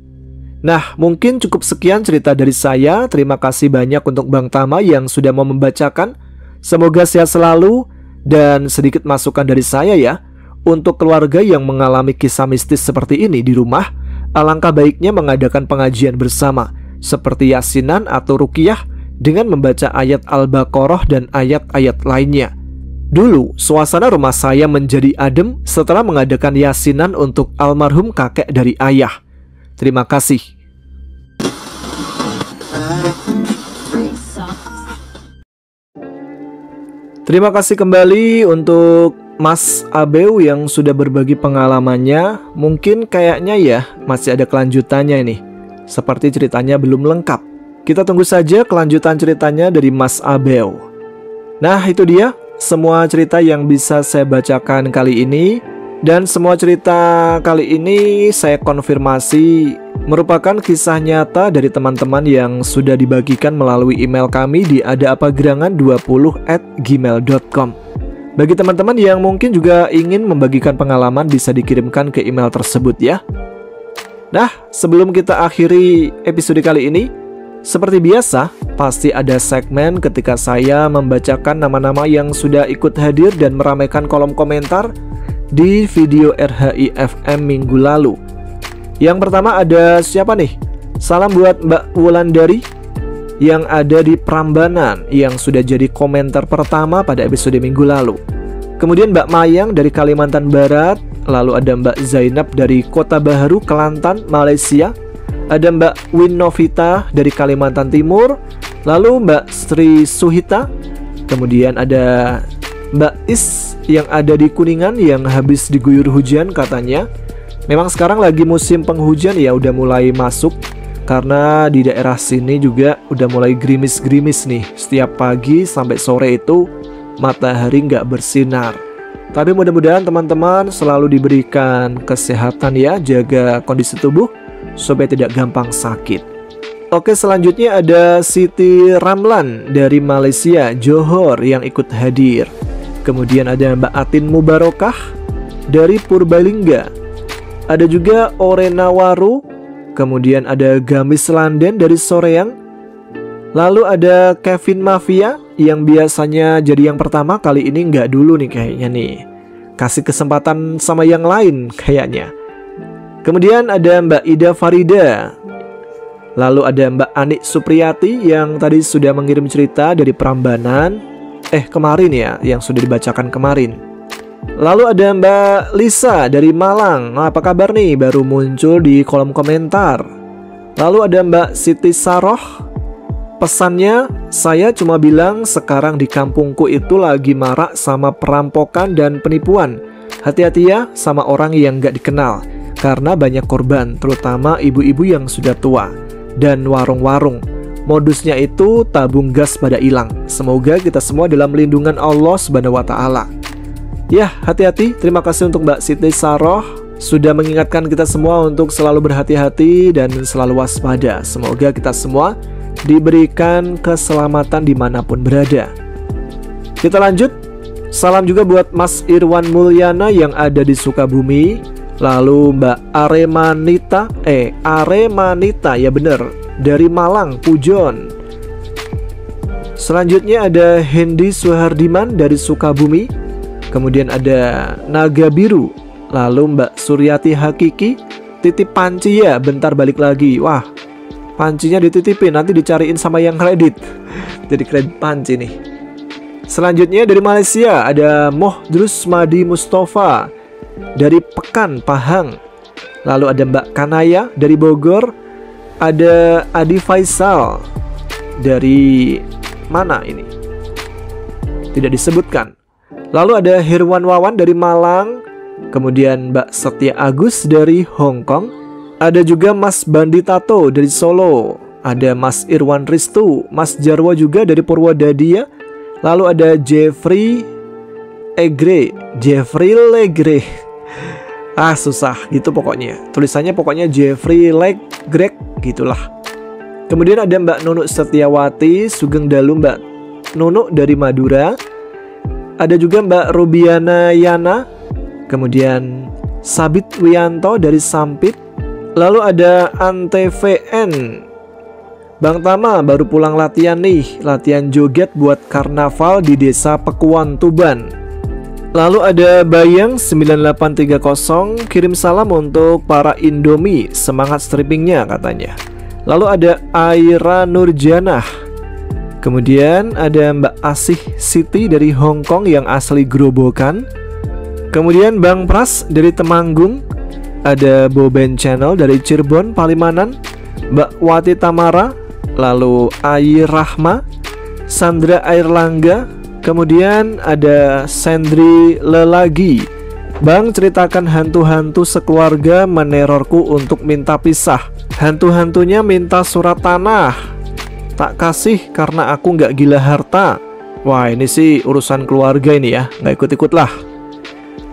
Nah, mungkin cukup sekian cerita dari saya. Terima kasih banyak untuk Bang Tama yang sudah mau membacakan. Semoga sehat selalu. Dan sedikit masukan dari saya ya, untuk keluarga yang mengalami kisah mistis seperti ini di rumah, alangkah baiknya mengadakan pengajian bersama, seperti yasinan atau ruqyah, dengan membaca ayat Al-Baqarah dan ayat-ayat lainnya. Dulu, suasana rumah saya menjadi adem setelah mengadakan yasinan untuk almarhum kakek dari ayah. Terima kasih. Terima kasih kembali untuk Mas Abeu yang sudah berbagi pengalamannya. Mungkin kayaknya ya masih ada kelanjutannya ini. Seperti ceritanya belum lengkap. Kita tunggu saja kelanjutan ceritanya dari Mas Abeu. Nah, itu dia semua cerita yang bisa saya bacakan kali ini. Dan semua cerita kali ini saya konfirmasi merupakan kisah nyata dari teman-teman yang sudah dibagikan melalui email kami di adaapagerangan20@gmail.com. Bagi teman-teman yang mungkin juga ingin membagikan pengalaman, bisa dikirimkan ke email tersebut ya. Nah, sebelum kita akhiri episode kali ini, seperti biasa, pasti ada segmen ketika saya membacakan nama-nama yang sudah ikut hadir dan meramaikan kolom komentar di video RHI FM minggu lalu. Yang pertama ada siapa nih? Salam buat Mbak Wulandari yang ada di Prambanan, yang sudah jadi komentar pertama pada episode minggu lalu. Kemudian Mbak Mayang dari Kalimantan Barat. Lalu ada Mbak Zainab dari Kota Baharu, Kelantan, Malaysia. Ada Mbak Winovita dari Kalimantan Timur. Lalu Mbak Sri Suhita. Kemudian ada Mbak Is yang ada di Kuningan yang habis diguyur hujan katanya. Memang sekarang lagi musim penghujan ya, udah mulai masuk. Karena di daerah sini juga udah mulai gerimis-gerimis nih. Setiap pagi sampai sore itu matahari nggak bersinar. Tapi mudah-mudahan teman-teman selalu diberikan kesehatan ya, jaga kondisi tubuh supaya tidak gampang sakit. Oke, selanjutnya ada Siti Ramlan dari Malaysia, Johor yang ikut hadir. Kemudian ada Mbak Atin Mubarokah dari Purbalingga. Ada juga Orena Waru. Kemudian ada Gamis Landen dari Soreang. Lalu ada Kevin Mafia yang biasanya jadi yang pertama, kali ini nggak dulu nih kayaknya nih. Kasih kesempatan sama yang lain kayaknya. Kemudian ada Mbak Ida Farida. Lalu ada Mbak Anik Supriyati yang tadi sudah mengirim cerita dari Prambanan. Kemarin ya, yang sudah dibacakan kemarin. Lalu ada Mbak Lisa dari Malang. Apa kabar nih? Baru muncul di kolom komentar. Lalu ada Mbak Siti Saroh. Pesannya, saya cuma bilang sekarang di kampungku itu lagi marak sama perampokan dan penipuan. Hati-hati ya sama orang yang gak dikenal, karena banyak korban, terutama ibu-ibu yang sudah tua. Dan warung-warung, modusnya itu tabung gas pada hilang. Semoga kita semua dalam lindungan Allah Subhanahu wa Ta'ala. Ya, hati-hati. Terima kasih untuk Mbak Siti Saroh sudah mengingatkan kita semua untuk selalu berhati-hati dan selalu waspada. Semoga kita semua diberikan keselamatan dimanapun berada. Kita lanjut. Salam juga buat Mas Irwan Mulyana yang ada di Sukabumi. Lalu Mbak Aremanita ya bener, dari Malang, Pujon. Selanjutnya ada Hendy Suhardiman dari Sukabumi. Kemudian ada Naga Biru. Lalu Mbak Suryati Hakiki, titip panci ya, bentar balik lagi. Wah, pancinya dititipin, nanti dicariin sama yang kredit. Jadi kredit panci nih. Selanjutnya dari Malaysia ada Mohdrus Madi Mustafa dari Pekan, Pahang. Lalu ada Mbak Kanaya dari Bogor. Ada Adi Faisal dari mana ini? Tidak disebutkan. Lalu ada Hirwan Wawan dari Malang. Kemudian Mbak Setia Agus dari Hong Kong. Ada juga Mas Bandi Tato dari Solo. Ada Mas Irwan Ristu, Mas Jarwo juga dari Purwodadia. Lalu ada Jeffrey Legre. Susah gitu pokoknya. Tulisannya pokoknya Jeffrey Legre gitulah. Kemudian ada Mbak Nunuk Setiawati, Sugeng Dalu Mbak Nunuk dari Madura. Ada juga Mbak Rubiana Yana. Kemudian Sabit Wianto dari Sampit. Lalu ada Ante VN. Bang Tama baru pulang latihan nih, latihan joget buat karnaval di desa Pekuan, Tuban. Lalu ada Bayang 9830, kirim salam untuk para Indomie, semangat strippingnya katanya. Lalu ada Aira Nurjanah. Kemudian ada Mbak Asih Siti dari Hong Kong yang asli Grobogan. Kemudian Bang Pras dari Temanggung. Ada Boben Channel dari Cirebon, Palimanan. Mbak Wati Tamara. Lalu Ayi Rahma, Sandra Airlangga. Kemudian ada Sandri Lelagi. Bang, ceritakan hantu-hantu sekeluarga menerorku untuk minta pisah. Hantu-hantunya minta surat tanah. Tak kasih karena aku nggak gila harta. Wah, ini sih urusan keluarga ini ya, nggak ikut-ikut lah.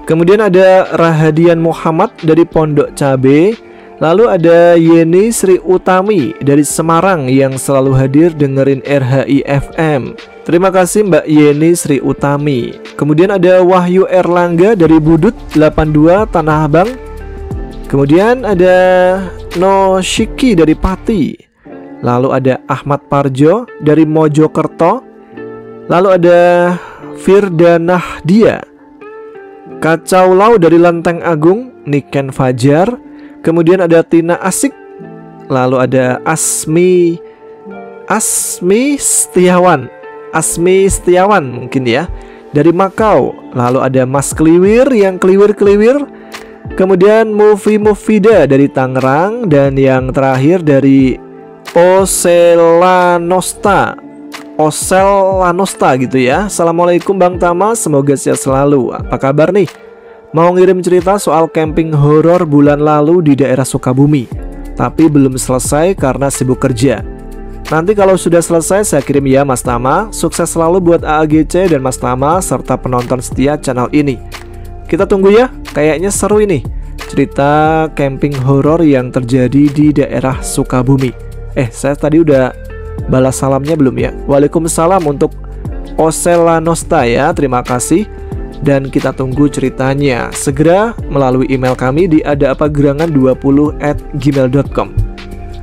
Kemudian ada Rahadian Muhammad dari Pondok Cabe. Lalu ada Yeni Sri Utami dari Semarang yang selalu hadir dengerin RHI FM. Terima kasih Mbak Yeni Sri Utami. Kemudian ada Wahyu Erlangga dari Budut 82 Tanah Abang. Kemudian ada Noshiki dari Pati. Lalu ada Ahmad Parjo dari Mojokerto. Lalu ada Firdanah Dia. Kacau Lau dari Lenteng Agung, Niken Fajar. Kemudian ada Tina Asik. Lalu ada Asmi Setiawan mungkin ya, dari Makau. Lalu ada Mas Kliwir yang kliwir-kliwir. Kemudian Mufida dari Tangerang. Dan yang terakhir dari Oselanosta gitu ya. Assalamualaikum Bang Tama, semoga sehat selalu. Apa kabar nih? Mau ngirim cerita soal camping horor bulan lalu di daerah Sukabumi, tapi belum selesai karena sibuk kerja. Nanti kalau sudah selesai saya kirim ya Mas Tama. Sukses selalu buat AAGC dan Mas Tama serta penonton setia channel ini. Kita tunggu ya, kayaknya seru ini cerita camping horor yang terjadi di daerah Sukabumi. Saya tadi udah balas salamnya belum ya? Waalaikumsalam untuk Osela Nosta ya, terima kasih. Dan kita tunggu ceritanya segera melalui email kami di adaapagerangan20@gmail.com.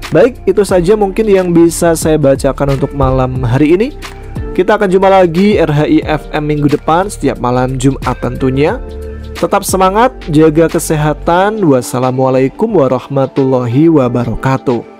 Baik, itu saja mungkin yang bisa saya bacakan untuk malam hari ini. Kita akan jumpa lagi RHI FM minggu depan setiap malam Jumat tentunya. Tetap semangat, jaga kesehatan. Wassalamualaikum warahmatullahi wabarakatuh.